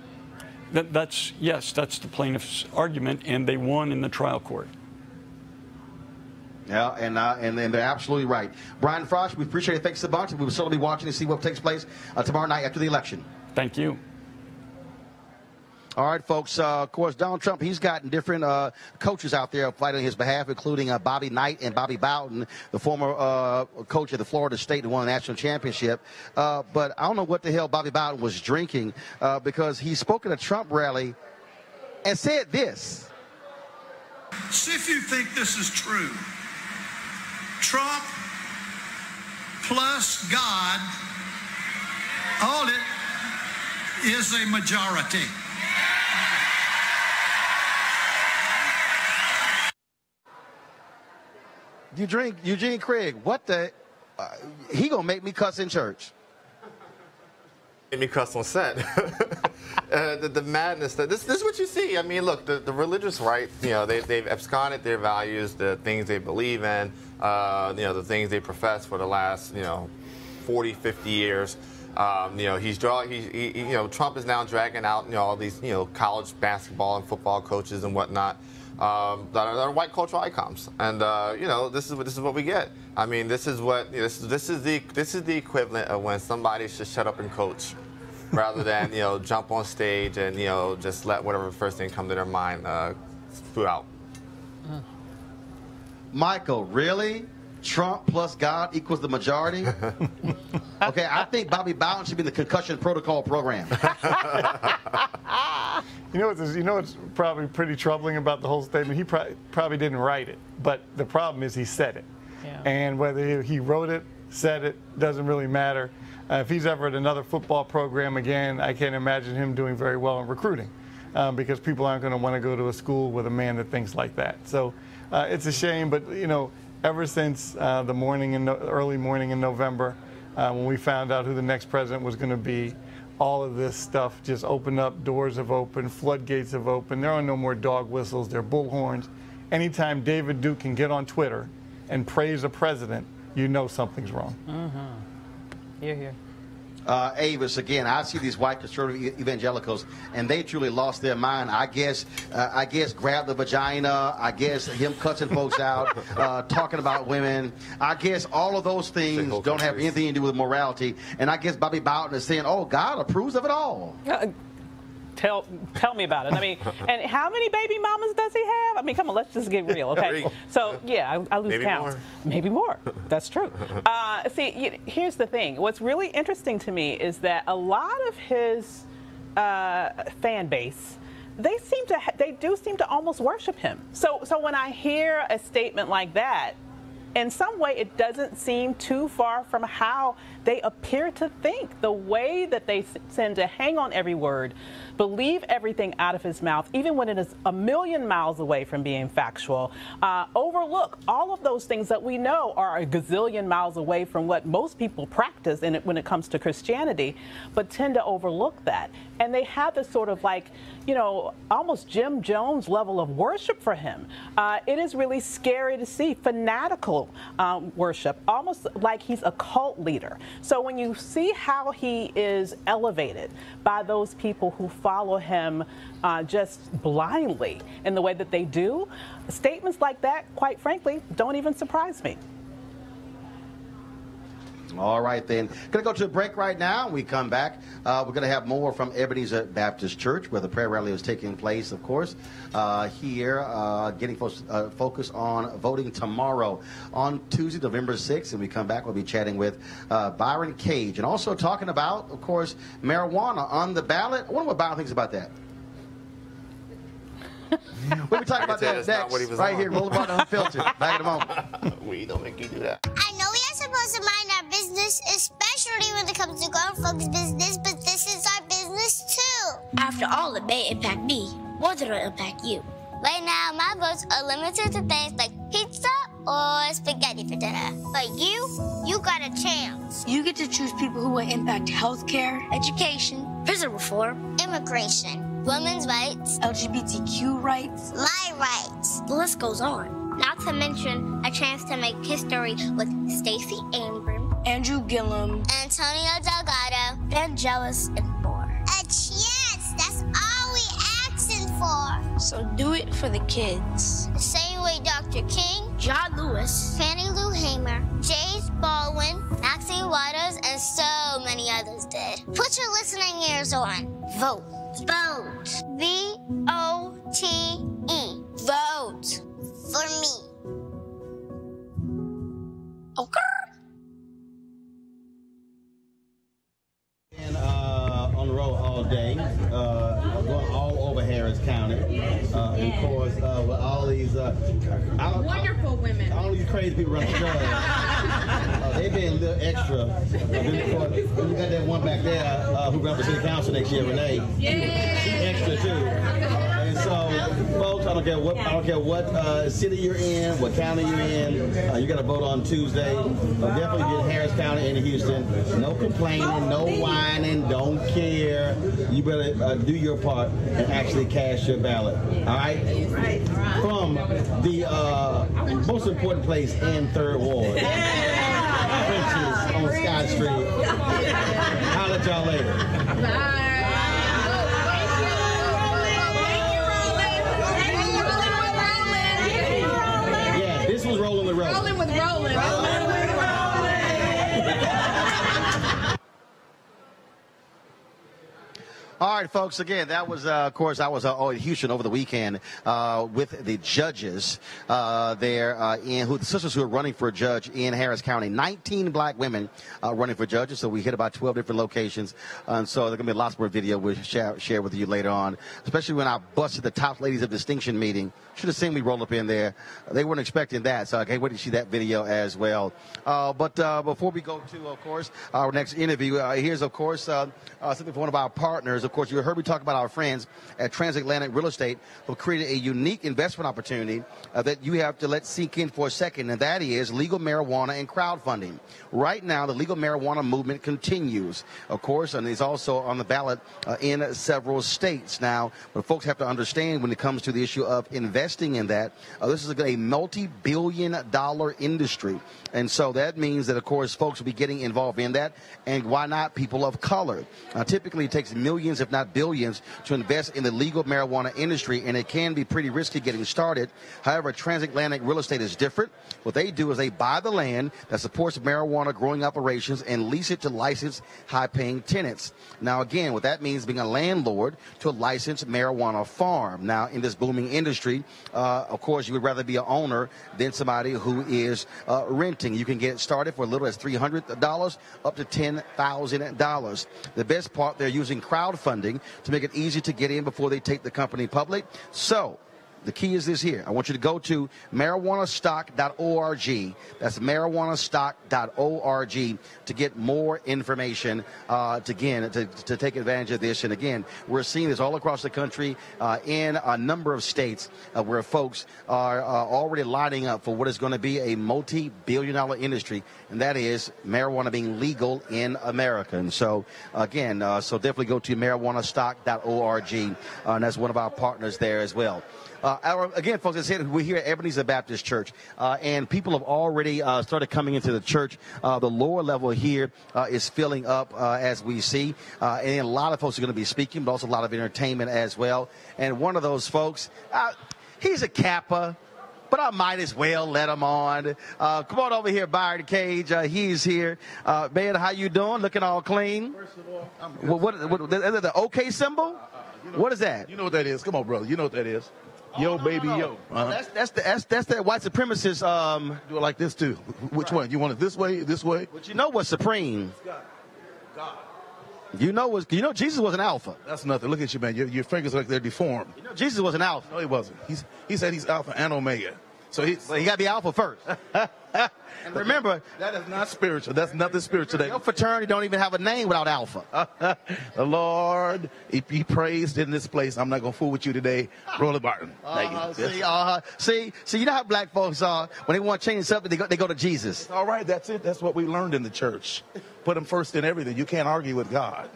Speaker 22: Yes, that's the plaintiff's argument, and they won in the trial court.
Speaker 1: Yeah, and they're absolutely right. Brian Frost, we appreciate it. Thanks a bunch. We will certainly be watching to see what takes place tomorrow night after the election.
Speaker 22: Thank you.
Speaker 1: All right, folks. Of course, Donald Trump, he's gotten different coaches out there fighting on his behalf, including Bobby Knight and Bobby Bowden, the former coach of the Florida State who won the national championship. But I don't know what the hell Bobby Bowden was drinking because he spoke at a Trump rally and said this.
Speaker 4: See if you think this is true. Trump plus God, all it is a majority.
Speaker 1: You drink Eugene Craig. What the? He gonna make me cuss in church.
Speaker 6: Make me cuss on set. The madness that this is what you see. I mean, look, the religious right. You know, they've absconded their values, the things they believe in. You know, the things they profess for the last 40, 50 years. You know, Trump is now dragging out all these college basketball and football coaches and whatnot. That are white cultural icons, and this is what we get. I mean, this is the equivalent of when somebody should shut up and coach, rather than jump on stage and just let whatever first thing come to their mind spout out.
Speaker 1: Michael, really? Trump plus God equals the majority? Okay, I think Bobby Bowden should be in the concussion protocol program.
Speaker 7: You know what's probably pretty troubling about the whole statement? He probably didn't write it, but the problem is he said it. Yeah. And whether he wrote it, said it, doesn't really matter. If he's ever at another football program again, I can't imagine him doing very well in recruiting because people aren't going to want to go to a school with a man that thinks like that. So it's a shame, but ever since the early morning in November, when we found out who the next president was going to be, all of this stuff just opened up, doors have opened, floodgates have opened. There are no more dog whistles, they're bullhorns. Anytime David Duke can get on Twitter and praise a president, you know something's wrong.
Speaker 3: Mm-hmm. Hear, hear.
Speaker 1: Avis, again, I see these white conservative evangelicals, and they truly lost their mind. I guess grab the vagina. I guess him cussing folks out, talking about women. I guess all of those things don't have anything to do with morality. And I guess Bobby Bowden is saying, "Oh, God approves of it all."
Speaker 3: Tell me about it. I mean, and how many baby mamas does he have? I mean, come on, let's just get real, okay? So, yeah, I lose count. Maybe more. That's true. See, here's the thing. What's really interesting to me is that a lot of his fan base, they do seem to almost worship him. So when I hear a statement like that, in some way, it doesn't seem too far from how they appear to think. The way that they tend to hang on every word, believe everything out of his mouth, even when it is a million miles away from being factual, overlook all of those things that we know are a gazillion miles away from what most people practice when it comes to Christianity, but tend to overlook that. And they have this sort of almost Jim Jones level of worship for him. It is really scary to see fanatical worship, almost like he's a cult leader. So when you see how he is elevated by those people who follow him just blindly in the way that they do, statements like that, quite frankly, don't even surprise me.
Speaker 1: All right, then. Going to go to a break right now. When we come back, we're going to have more from Ebenezer Baptist Church, where the prayer rally is taking place, of course, here, getting focus on voting tomorrow on Tuesday, November 6th. And we come back, we'll be chatting with Byron Cage and also talking about, of course, marijuana on the ballot. I wonder what Byron thinks about that. We'll be talking about that next, right here, Roland Martin Unfiltered. Back in a moment.
Speaker 6: We don't make you do that.
Speaker 5: I know we are supposed to mind our business, especially when it comes to grown folks' business, but this is our business too. After all, it may impact me more than it'll impact you. Right now, my votes are limited to things like pizza or spaghetti for dinner. But you got a chance. You get to choose people who will impact healthcare, education, prison reform, immigration, women's rights, LGBTQ rights, my rights. The list goes on. Not to mention a chance to make history with Stacey Abrams, Andrew Gillum, Antonio Delgado, Vangelis, and more. A chance! That's all we asking for. So do it for the kids. The same way Dr. King, John Lewis, Fannie Lou Hamer, James Baldwin, Maxine Waters, and so many others did. Put your listening ears on. Vote. Vote. V-O-T-E. Vote. For me. Okay.
Speaker 1: And on the road all day, going all over Harris County. And of course, with all these
Speaker 18: wonderful women.
Speaker 1: All these crazy people running the show. They've been a little extra. We got that one back there who runs for city council next year, Renee. Yeah. She's extra too. And so, folks, I don't care what city you're in, what county you're in. You got to vote on Tuesday. Definitely in Harris County and in Houston. No complaining, no whining, don't care. You better do your part and actually cast your ballot. All right? From the most important place in 3rd Ward, French's on Scott Street. I'll let y'all later. Bye. Yeah, this was Rolling with Roland.
Speaker 18: Rolling with Roland.
Speaker 1: All right, folks, again, that was, of course, I was in Houston over the weekend with the judges there, the sisters who are running for a judge in Harris County. 19 black women running for judges, so we hit about 12 different locations. And so there's going to be lots more video we'll share with you later on, especially when I busted the Top Ladies of Distinction meeting. Should have seen me roll up in there. They weren't expecting that, so I can't wait to see that video as well. But before we go to, of course, our next interview, here's, of course, something from one of our partners. Of course, you heard me talk about our friends at Transatlantic Real Estate who created a unique investment opportunity that you have to let sink in for a second, and that is legal marijuana and crowdfunding. Right now, the legal marijuana movement continues, of course, and is also on the ballot in several states. Now, what folks have to understand when it comes to the issue of investing in that, this is a multi-billion-dollar industry. And so that means that, of course, folks will be getting involved in that. And why not people of color? Typically, it takes millions, if not billions, to invest in the legal marijuana industry, and it can be pretty risky getting started. However, Transatlantic Real Estate is different. What they do is they buy the land that supports marijuana growing operations and lease it to licensed, high-paying tenants. Now, again, what that means is being a landlord to a licensed marijuana farm. Now, in this booming industry, of course, you would rather be an owner than somebody who is renting. You can get started for as little as $300 up to $10,000. The best part, they're using crowdfunding to make it easy to get in before they take the company public. So the key is this here. I want you to go to marijuanastock.org. That's marijuanastock.org to get more information to take advantage of this. And again, we're seeing this all across the country in a number of states where folks are already lining up for what is going to be a multi-billion-dollar industry, and that is marijuana being legal in America. And so, again, so definitely go to marijuanastock.org, and that's one of our partners there as well. Again, folks, as I said, we're here at Ebenezer Baptist Church, and people have already started coming into the church. The lower level here is filling up as we see, and a lot of folks are going to be speaking, but also a lot of entertainment as well. And one of those folks, he's a Kappa. but I might as well let him on. Come on over here, Byron Cage. He's here. Man, how you doing? Looking all clean.
Speaker 11: First of all, I'm
Speaker 1: What is it, the OK symbol? What is that?
Speaker 11: You know what that is. Come on, brother. You know what that is. Yo, baby, yo.
Speaker 1: That's that white supremacist.
Speaker 11: Do it like this, too. Which one? You want it this way, this way?
Speaker 1: But you know what's supreme?
Speaker 11: God.
Speaker 1: You know Jesus was an alpha.
Speaker 11: That's nothing. Look at you, man. Your fingers are like they're deformed.
Speaker 1: You know Jesus was an alpha.
Speaker 11: No, he wasn't. He said he's alpha and omega. So he
Speaker 1: got to be alpha first. And remember,
Speaker 11: that is not spiritual. That's nothing spiritual.
Speaker 1: Your fraternity don't even have a name without alpha.
Speaker 11: The Lord, he praised in this place. I'm not going to fool with you today. Roland Martin.
Speaker 1: See, you know how black folks are. When they want to change something, they go to Jesus.
Speaker 11: All right, that's it. That's what we learned in the church. Put him first in everything. You can't argue with God.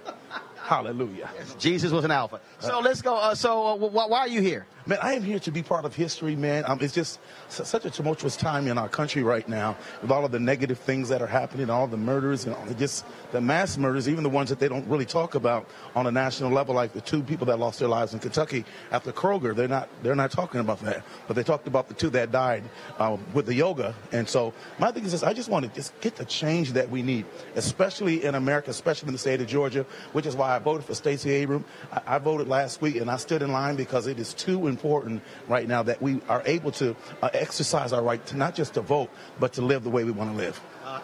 Speaker 11: Hallelujah.
Speaker 1: Yes, Jesus was an alpha. So let's go. Why are you here?
Speaker 11: Man, I am here to be part of history, man. It's just such a tumultuous time in our country right now with all of the negative things that are happening, all the murders and just the mass murders, even the ones that they don't really talk about on a national level, like the 2 people that lost their lives in Kentucky after Kroger. They're not talking about that, but they talked about the 2 that died with the yoga. And so my thing is this: I just want to just get the change that we need, especially in America, especially in the state of Georgia, which is why I voted for Stacey Abrams. I voted last week, and I stood in line because it is too important right now that we are able to exercise our right to not just to vote, but to live the way we want to live.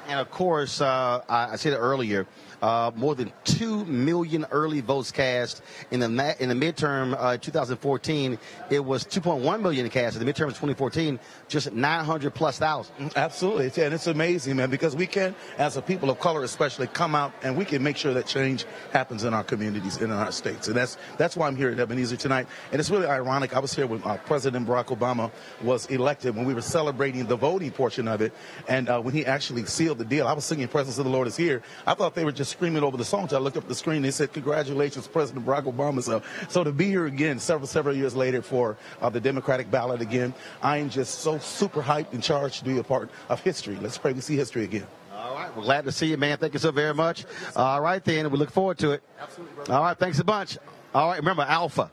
Speaker 1: And of course, I said it earlier, more than 2 million early votes cast in the midterm 2014. It was 2.1 million cast in the midterm of 2014, just 900,000+.
Speaker 11: Absolutely, and it's amazing, man, because we can, as a people of color especially, come out and we can make sure that change happens in our communities, in our states. And that's why I'm here at Ebenezer tonight. And it's really ironic. I was here when President Barack Obama was elected, when we were celebrating the voting portion of it, and when he actually sealed the deal. I was singing "Presence of the Lord is Here." I thought they were just screaming over the song. So I looked up at the screen. They said, "Congratulations, President Barack Obama." So to be here again, several years later for the Democratic ballot again, I am just so super hyped and charged to be a part of history. Let's pray we see history again.
Speaker 1: All right. We're glad to see you, man. Thank you so very much. All right, then. We look forward to it.
Speaker 11: Absolutely, brother.
Speaker 1: All right. Thanks a bunch. All right. Remember, Alpha.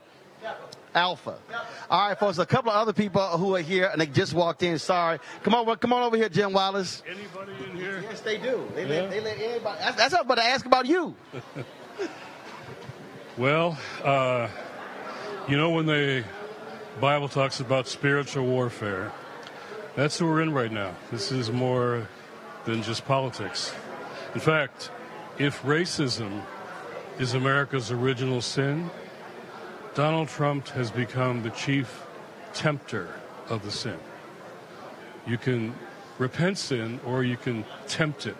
Speaker 1: Alpha. All right, folks. A couple of other people who are here, and they just walked in. Sorry. Come on over here, Jim Wallace.
Speaker 13: Anybody in here?
Speaker 1: Yes, they do. They let everybody. That's what I'm about to ask about you.
Speaker 13: Well, when the Bible talks about spiritual warfare, that's what we're in right now. This is more than just politics. In fact, if racism is America's original sin, Donald Trump has become the chief tempter of the sin. You can repent sin or you can tempt it.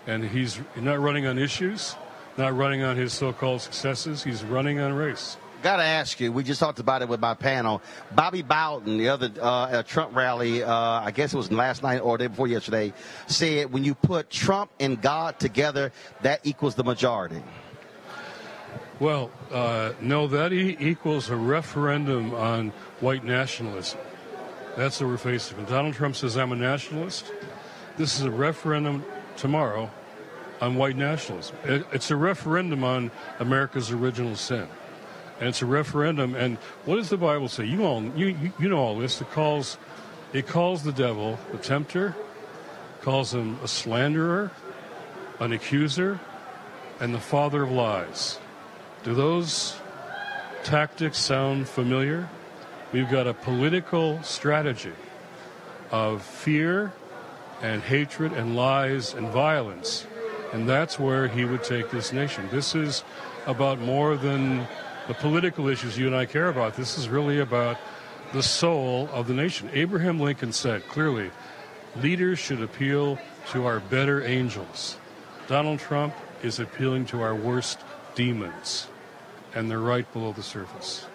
Speaker 13: And he's not running on issues, not running on his so-called successes. He's running on race.
Speaker 1: Got to ask you, we just talked about it with my panel. Bobby Bowden, the other at a Trump rally, I guess it was last night or the day before yesterday, said when you put Trump and God together, that equals the majority.
Speaker 13: Well, no, that equals a referendum on white nationalism. That's what we're facing. When Donald Trump says, "I'm a nationalist," this is a referendum tomorrow on white nationalism. It's a referendum on America's original sin. And it's a referendum. And what does the Bible say? You know all this. It calls the devil the tempter, calls him a slanderer, an accuser, and the father of lies. Do those tactics sound familiar? We've got a political strategy of fear and hatred and lies and violence, and that's where he would take this nation. This is about more than the political issues you and I care about. This is really about the soul of the nation. Abraham Lincoln said clearly, leaders should appeal to our better angels. Donald Trump is appealing to our worst demons. And they're right below the surface.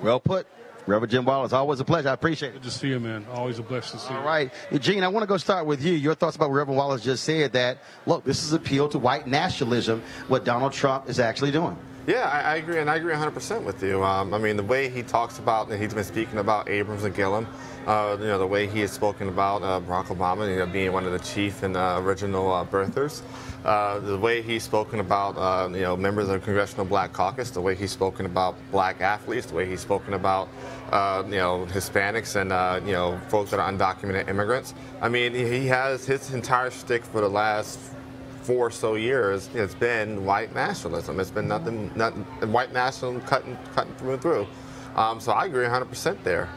Speaker 1: Well put. Reverend Jim Wallace, always a pleasure. I appreciate it.
Speaker 13: Good to see you, man. Always a blessing to see you.
Speaker 1: All right. Eugene, I want to go start with you. Your thoughts about what Reverend Wallace just said, that, look, this is appeal to white nationalism, what Donald Trump is actually doing.
Speaker 6: Yeah, I agree, and I agree 100% with you. I mean, the way he talks about, and he's been speaking about Abrams and Gillum, the way he has spoken about Barack Obama, being one of the chief and original birthers, the way he's spoken about, members of the Congressional Black Caucus, the way he's spoken about black athletes, the way he's spoken about, Hispanics and, folks that are undocumented immigrants. I mean, he has his entire shtick for the last 4 or so years. It's been white nationalism. It's been nothing white nationalism cutting through and through. So I agree 100% there.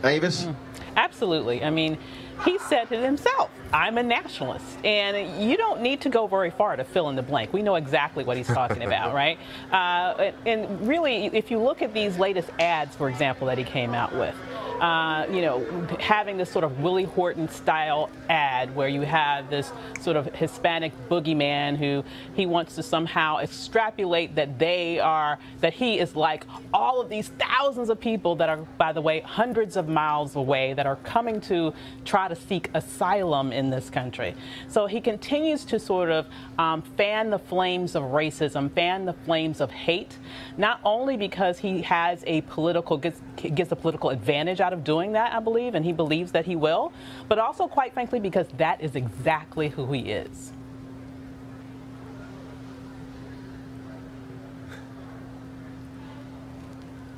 Speaker 1: Avis?
Speaker 3: Absolutely. I mean, he said it himself. I'm a nationalist. And you don't need to go very far to fill in the blank. We know exactly what he's talking about, right? And really, if you look at these latest ads, for example, that he came out with, having this sort of Willie Horton style ad where you have this sort of Hispanic boogeyman who he wants to somehow extrapolate that he is like all of these thousands of people that are, by the way, hundreds of miles away that are coming to try to seek asylum in this country. So he continues to sort of fan the flames of racism, fan the flames of hate, not only because he has gets a political advantage out of doing that, I believe, and he believes that he will, but also, quite frankly, because that is exactly who he is.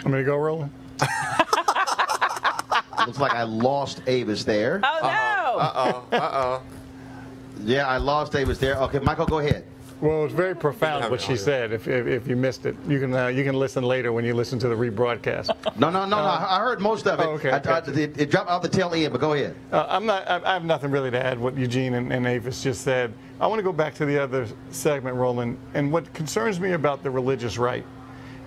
Speaker 7: I'm going to go, Roland.
Speaker 1: Looks like I lost Avis there.
Speaker 3: Oh, no!
Speaker 6: Uh-oh.
Speaker 1: Yeah, I lost Avis there. Okay, Michael, go ahead.
Speaker 7: Well, it's very profound what she said. If you missed it, you can listen later when you listen to the rebroadcast.
Speaker 1: No. I heard most of it.
Speaker 7: Oh, okay.
Speaker 1: It dropped out the tail end, but go ahead.
Speaker 7: I have nothing really to add what Eugene and Avis just said. I want to go back to the other segment, Roland. And what concerns me about the religious right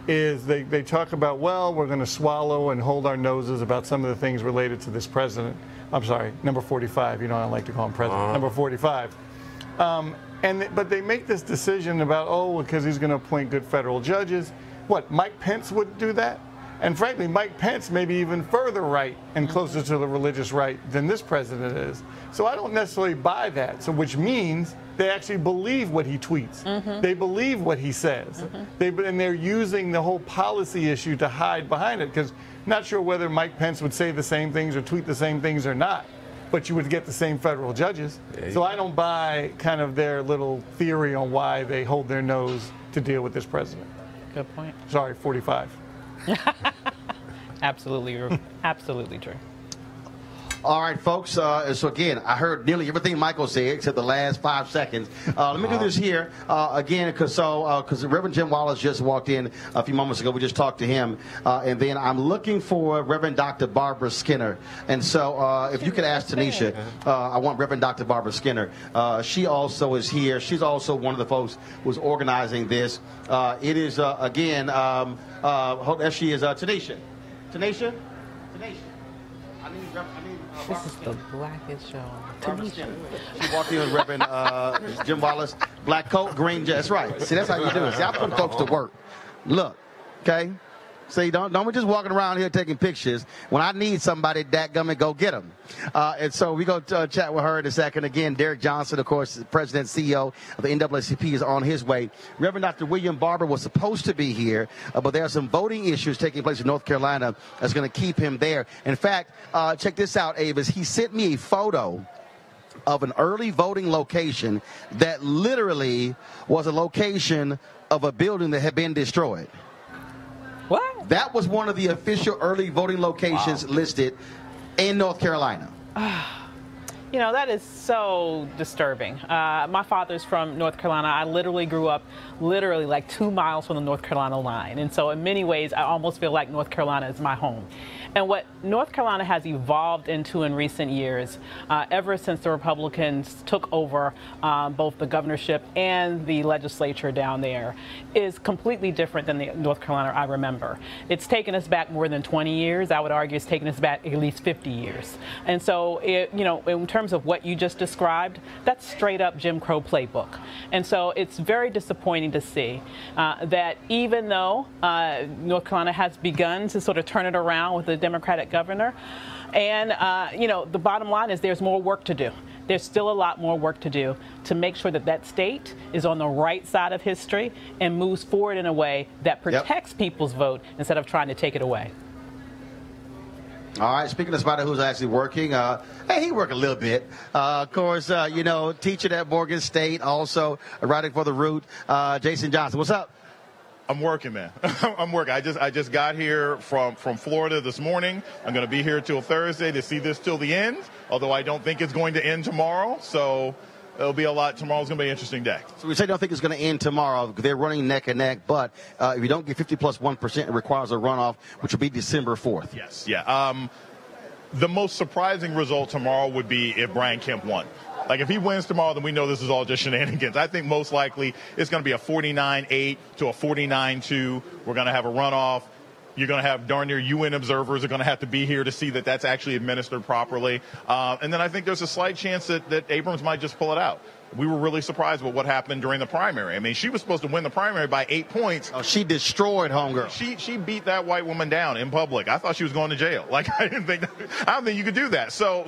Speaker 7: is they talk about, well, we're going to swallow and hold our noses about some of the things related to this president. I'm sorry, number 45. I don't like to call him president. Number 45. But they make this decision about, because he's going to appoint good federal judges. What, Mike Pence would do that? And frankly, Mike Pence may be even further right and closer to the religious right than this president is. So I don't necessarily buy that. So which means they actually believe what he tweets. Mm-hmm. They believe what he says. Mm-hmm. And they're using the whole policy issue to hide behind it, because not sure whether Mike Pence would say the same things or tweet the same things or not, but you would get the same federal judges. Yeah, so I don't buy kind of their little theory on why they hold their nose to deal with this president.
Speaker 3: Good point.
Speaker 7: Sorry, 45.
Speaker 3: Absolutely true.
Speaker 1: All right, folks. So again, I heard nearly everything Michael said except the last 5 seconds. Let me do this here again, because Reverend Jim Wallace just walked in a few moments ago. We just talked to him, and then I'm looking for Reverend Dr. Barbara Skinner. And so, if you could ask Tanisha, I want Reverend Dr. Barbara Skinner. She also is here. She's also one of the folks who's organizing this. It is again. There she is, Tanisha. Tanisha.
Speaker 3: This is the blackest show.
Speaker 1: She walked in with Reverend Jim Wallace, black coat, green jacket. That's right. See, that's how you do it. See, I put folks to work. Look, okay? See, don't be just walking around here taking pictures. When I need somebody, dadgummit, go get them. And so we're going to chat with her in a second. Again, Derek Johnson, of course, the president, CEO of the NAACP, is on his way. Reverend Dr. William Barber was supposed to be here, but there are some voting issues taking place in North Carolina that's going to keep him there. In fact, check this out, Avis. He sent me a photo of an early voting location that literally was a location of a building that had been destroyed.
Speaker 3: What?
Speaker 1: That was one of the official early voting locations listed in North Carolina.
Speaker 3: That is so disturbing. My father's from North Carolina. I literally grew up like 2 miles from the North Carolina line. And so in many ways, I almost feel like North Carolina is my home. And what North Carolina has evolved into in recent years, ever since the Republicans took over both the governorship and the legislature down there, is completely different than the North Carolina I remember. It's taken us back more than 20 years. I would argue it's taken us back at least 50 years. And so, in terms of what you just described, that's straight up Jim Crow playbook. And so it's very disappointing to see that even though North Carolina has begun to sort of turn it around with the Democratic governor, and the bottom line is there's more work to do. there's still a lot more work to do to make sure that that state is on the right side of history and moves forward in a way that protects people's vote instead of trying to take it away.
Speaker 1: All right, speaking of somebody who's actually working, hey, he worked a little bit. Of course, you know, teaching at Morgan State, also writing for The Root. Jason Johnson, what's up?
Speaker 10: I'm working, man. I'm working. I just got here from Florida this morning. I'm going to be here till Thursday to see this till the end, although I don't think it's going to end tomorrow. So it'll be a lot. Tomorrow's going to be an interesting day.
Speaker 1: So we say don't think it's going to end tomorrow. They're running neck and neck, but if you don't get 50 plus 1%, it requires a runoff, which will be December 4th.
Speaker 10: Yes, yeah. The most surprising result tomorrow would be if Brian Kemp won. Like, if he wins tomorrow, then we know this is all just shenanigans. I think most likely it's going to be a 49-8 to a 49-2. We're going to have a runoff. You're going to have darn near UN observers are going to have to be here to see that that's actually administered properly. And then I think there's a slight chance that Abrams might just pull it out. We were really surprised with what happened during the primary. I mean, she was supposed to win the primary by 8 points.
Speaker 1: Oh, she destroyed homegirl.
Speaker 10: She beat that white woman down in public. I thought she was going to jail. Like, I don't think you could do that. So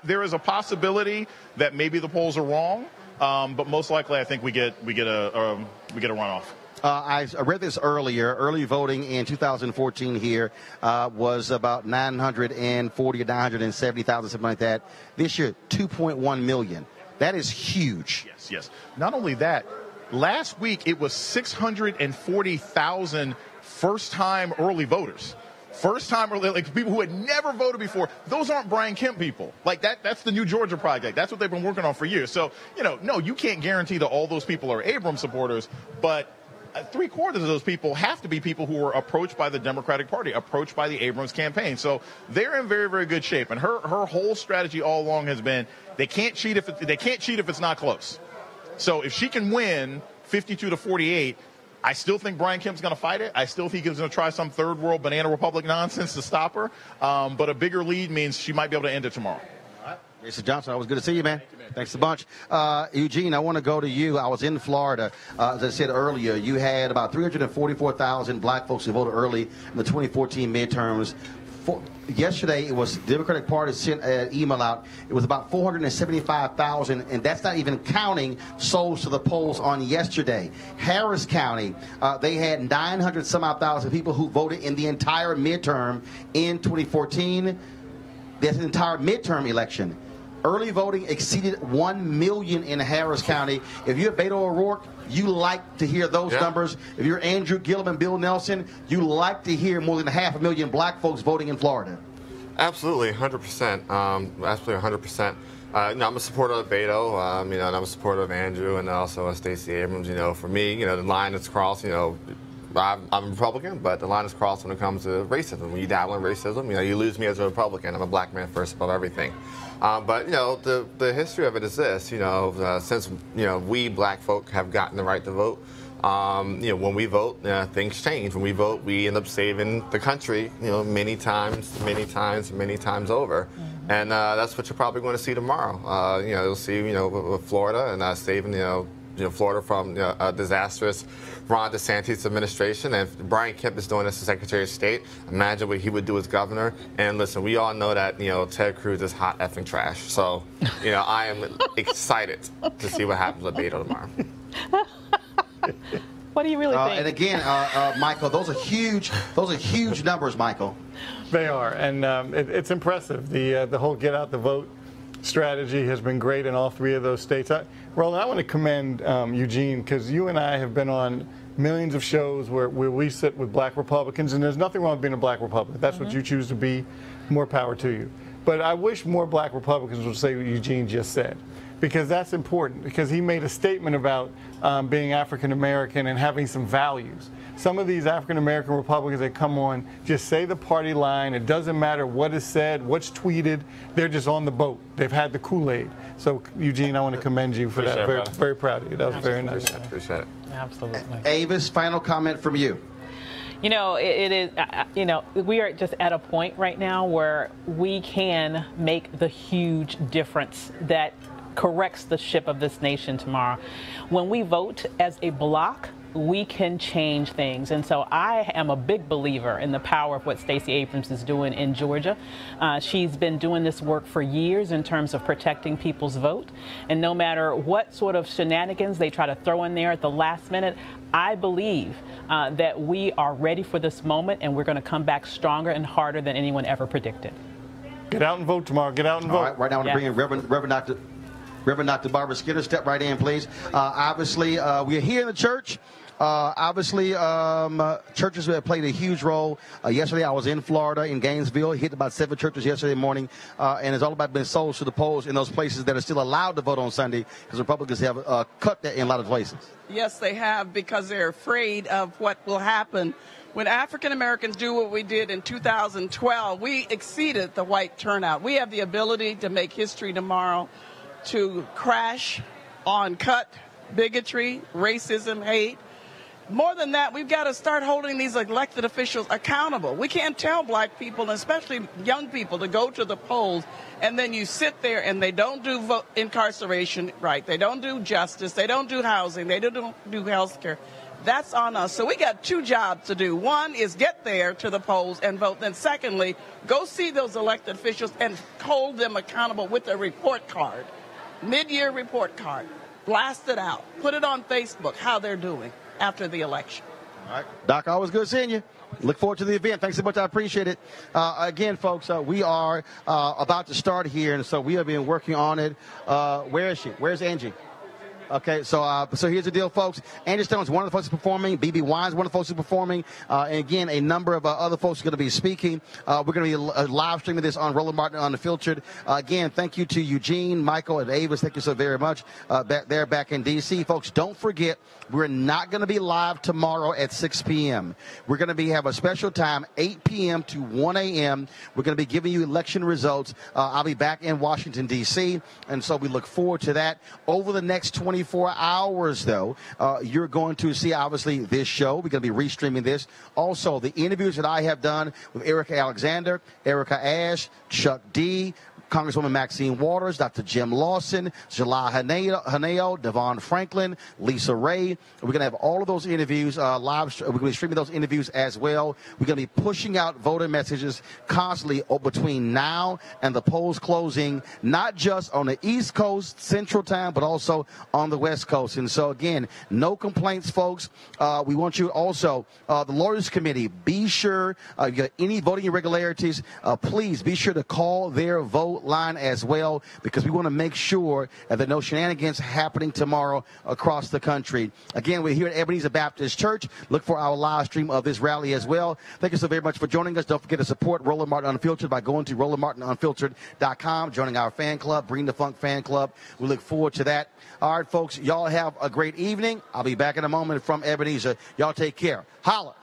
Speaker 10: there is a possibility that maybe the polls are wrong, but most likely I think we get a runoff.
Speaker 1: I read this earlier. Early voting in 2014 here was about 940 or 970,000, something like that. This year, 2.1 million. That is huge.
Speaker 10: Yes. Not only that, last week it was 640,000 first-time early voters. First-time early, like people who had never voted before. Those aren't Brian Kemp people. Like that's the New Georgia Project. That's what they've been working on for years. So, no, you can't guarantee that all those people are Abrams supporters, but 3/4 of those people have to be people who were approached by the Democratic Party, approached by the Abrams campaign. So they're in very, very good shape. And her whole strategy all along has been they can't cheat if it's not close. So if she can win 52-48, I still think Brian Kemp's going to fight it. I still think he's going to try some third world banana republic nonsense to stop her. But a bigger lead means she might be able to end it tomorrow.
Speaker 1: All right. Jason Johnson, always good to see you, man. Thanks a bunch. Eugene, I want to go to you. I was in Florida. As I said earlier, you had about 344,000 black folks who voted early in the 2014 midterms. Yesterday, it was the Democratic Party sent an email out. It was about 475,000, and that's not even counting souls to the polls on yesterday. Harris County, they had 900 some odd thousand people who voted in the entire midterm in 2014. That's an entire midterm election. Early voting exceeded 1 million in Harris County. If you're Beto O'Rourke, you like to hear those numbers. If you're Andrew Gillum and Bill Nelson, you like to hear more than 500,000 black folks voting in Florida.
Speaker 6: Absolutely, 100%. Absolutely, 100%. I'm a supporter of Beto, and I'm a supporter of Andrew and also Stacey Abrams. For me, the line is crossed. I'm a Republican, but the line is crossed when it comes to racism. When you dabble in racism, you lose me as a Republican. I'm a black man first above everything. But the history of it is this. Since we black folk have gotten the right to vote, when we vote, things change. When we vote, we end up saving the country, many times over. And that's what you're probably going to see tomorrow. You'll see, with Florida and saving, Florida from a disastrous Ron DeSantis administration. And if Brian Kemp is doing this as Secretary of State, imagine what he would do as governor. And listen, we all know that, Ted Cruz is hot effing trash. So, I am excited to see what happens with Beto tomorrow.
Speaker 3: What do you really think?
Speaker 1: And again, Michael, those are huge numbers, Michael.
Speaker 7: They are, and it's impressive. The whole get out the vote strategy has been great in all three of those states. Roland, I want to commend Eugene, because you and I have been on millions of shows where we sit with black Republicans, and there's nothing wrong with being a black Republican. That's what you choose to be. More power to you. But I wish more black Republicans would say what Eugene just said, because that's important, because he made a statement about being African American and having some values. Some of these African American Republicans that come on just say the party line. It doesn't matter what is said, what's tweeted. They're just on the boat. They've had the Kool-Aid. So, Eugene, I want to commend you for that. Very, very proud of you. That was very nice.
Speaker 6: Appreciate it.
Speaker 3: Absolutely.
Speaker 1: Avis, final comment from you.
Speaker 3: It is, we are just at a point right now where we can make the huge difference that corrects the ship of this nation tomorrow. When we vote as a block, we can change things. And so I am a big believer in the power of what Stacey Abrams is doing in Georgia. She's been doing this work for years in terms of protecting people's vote. And no matter what sort of shenanigans they try to throw in there at the last minute, I believe that we are ready for this moment, and we're going to come back stronger and harder than anyone ever predicted.
Speaker 7: Get out and vote tomorrow. Get out and vote.
Speaker 1: All right, right now I want to bring in Reverend Dr. Barbara Skinner. Step right in, please. Obviously, we're here in the church. Churches have played a huge role. Yesterday, I was in Florida, in Gainesville, hit about 7 churches yesterday morning, and it's all about being sold to the polls in those places that are still allowed to vote on Sunday, because Republicans have cut that in a lot of places.
Speaker 14: Yes, they have, because they're afraid of what will happen. When African Americans do what we did in 2012, we exceeded the white turnout. We have the ability to make history tomorrow, to crash on cut bigotry, racism, hate. More than that, we've got to start holding these elected officials accountable. We can't tell black people, and especially young people, to go to the polls, and then you sit there and they don't do incarceration right. They don't do justice. They don't do housing. They don't do health care. That's on us. So we got 2 jobs to do. One is get there to the polls and vote. Then secondly, go see those elected officials and hold them accountable with a report card, mid-year report card. Blast it out. Put it on Facebook, how they're doing after the election.
Speaker 1: All right. Doc, always good seeing you. Look forward to the event. Thanks so much. I appreciate it. Again, folks, we are about to start here, and so we have been working on it. Where is she? Where's Angie? Okay, so here's the deal, folks. Angie Stone's one of the folks who's performing. B.B. Wine's one of the folks who's performing. And again, a number of other folks are going to be speaking. We're going to be live streaming this on Roland Martin Unfiltered. Again, thank you to Eugene, Michael, and Avis. Thank you so very much. Back in D.C. Folks, don't forget, we're not going to be live tomorrow at 6 p.m. We're going to have a special time, 8 p.m. to 1 a.m. We're going to be giving you election results. I'll be back in Washington, D.C., and so we look forward to that. Over the next 24 hours, though, you're going to see, obviously, this show. We're going to be restreaming this. Also, the interviews that I have done with Erica Alexander, Erica Ash, Chuck D., Congresswoman Maxine Waters, Dr. Jim Lawson, Jalal Haneo, Devon Franklin, Lisa Ray. We're going to have all of those interviews live. We're going to be streaming those interviews as well. We're going to be pushing out voter messages constantly between now and the polls closing, not just on the East Coast, Central Time, but also on the West Coast. And so, again, no complaints, folks. We want you also, the Lawyers Committee, be sure, if you got any voting irregularities, please be sure to call their vote line as well, because we want to make sure that there are no shenanigans happening tomorrow across the country. Again, we're here at Ebenezer Baptist Church. Look for our live stream of this rally as well. Thank you so very much for joining us. Don't forget to support Roland Martin Unfiltered by going to RolandMartinUnfiltered.com, joining our fan club, Bring the Funk fan club. We look forward to that. All right, folks, y'all have a great evening. I'll be back in a moment from Ebenezer. Y'all take care. Holla.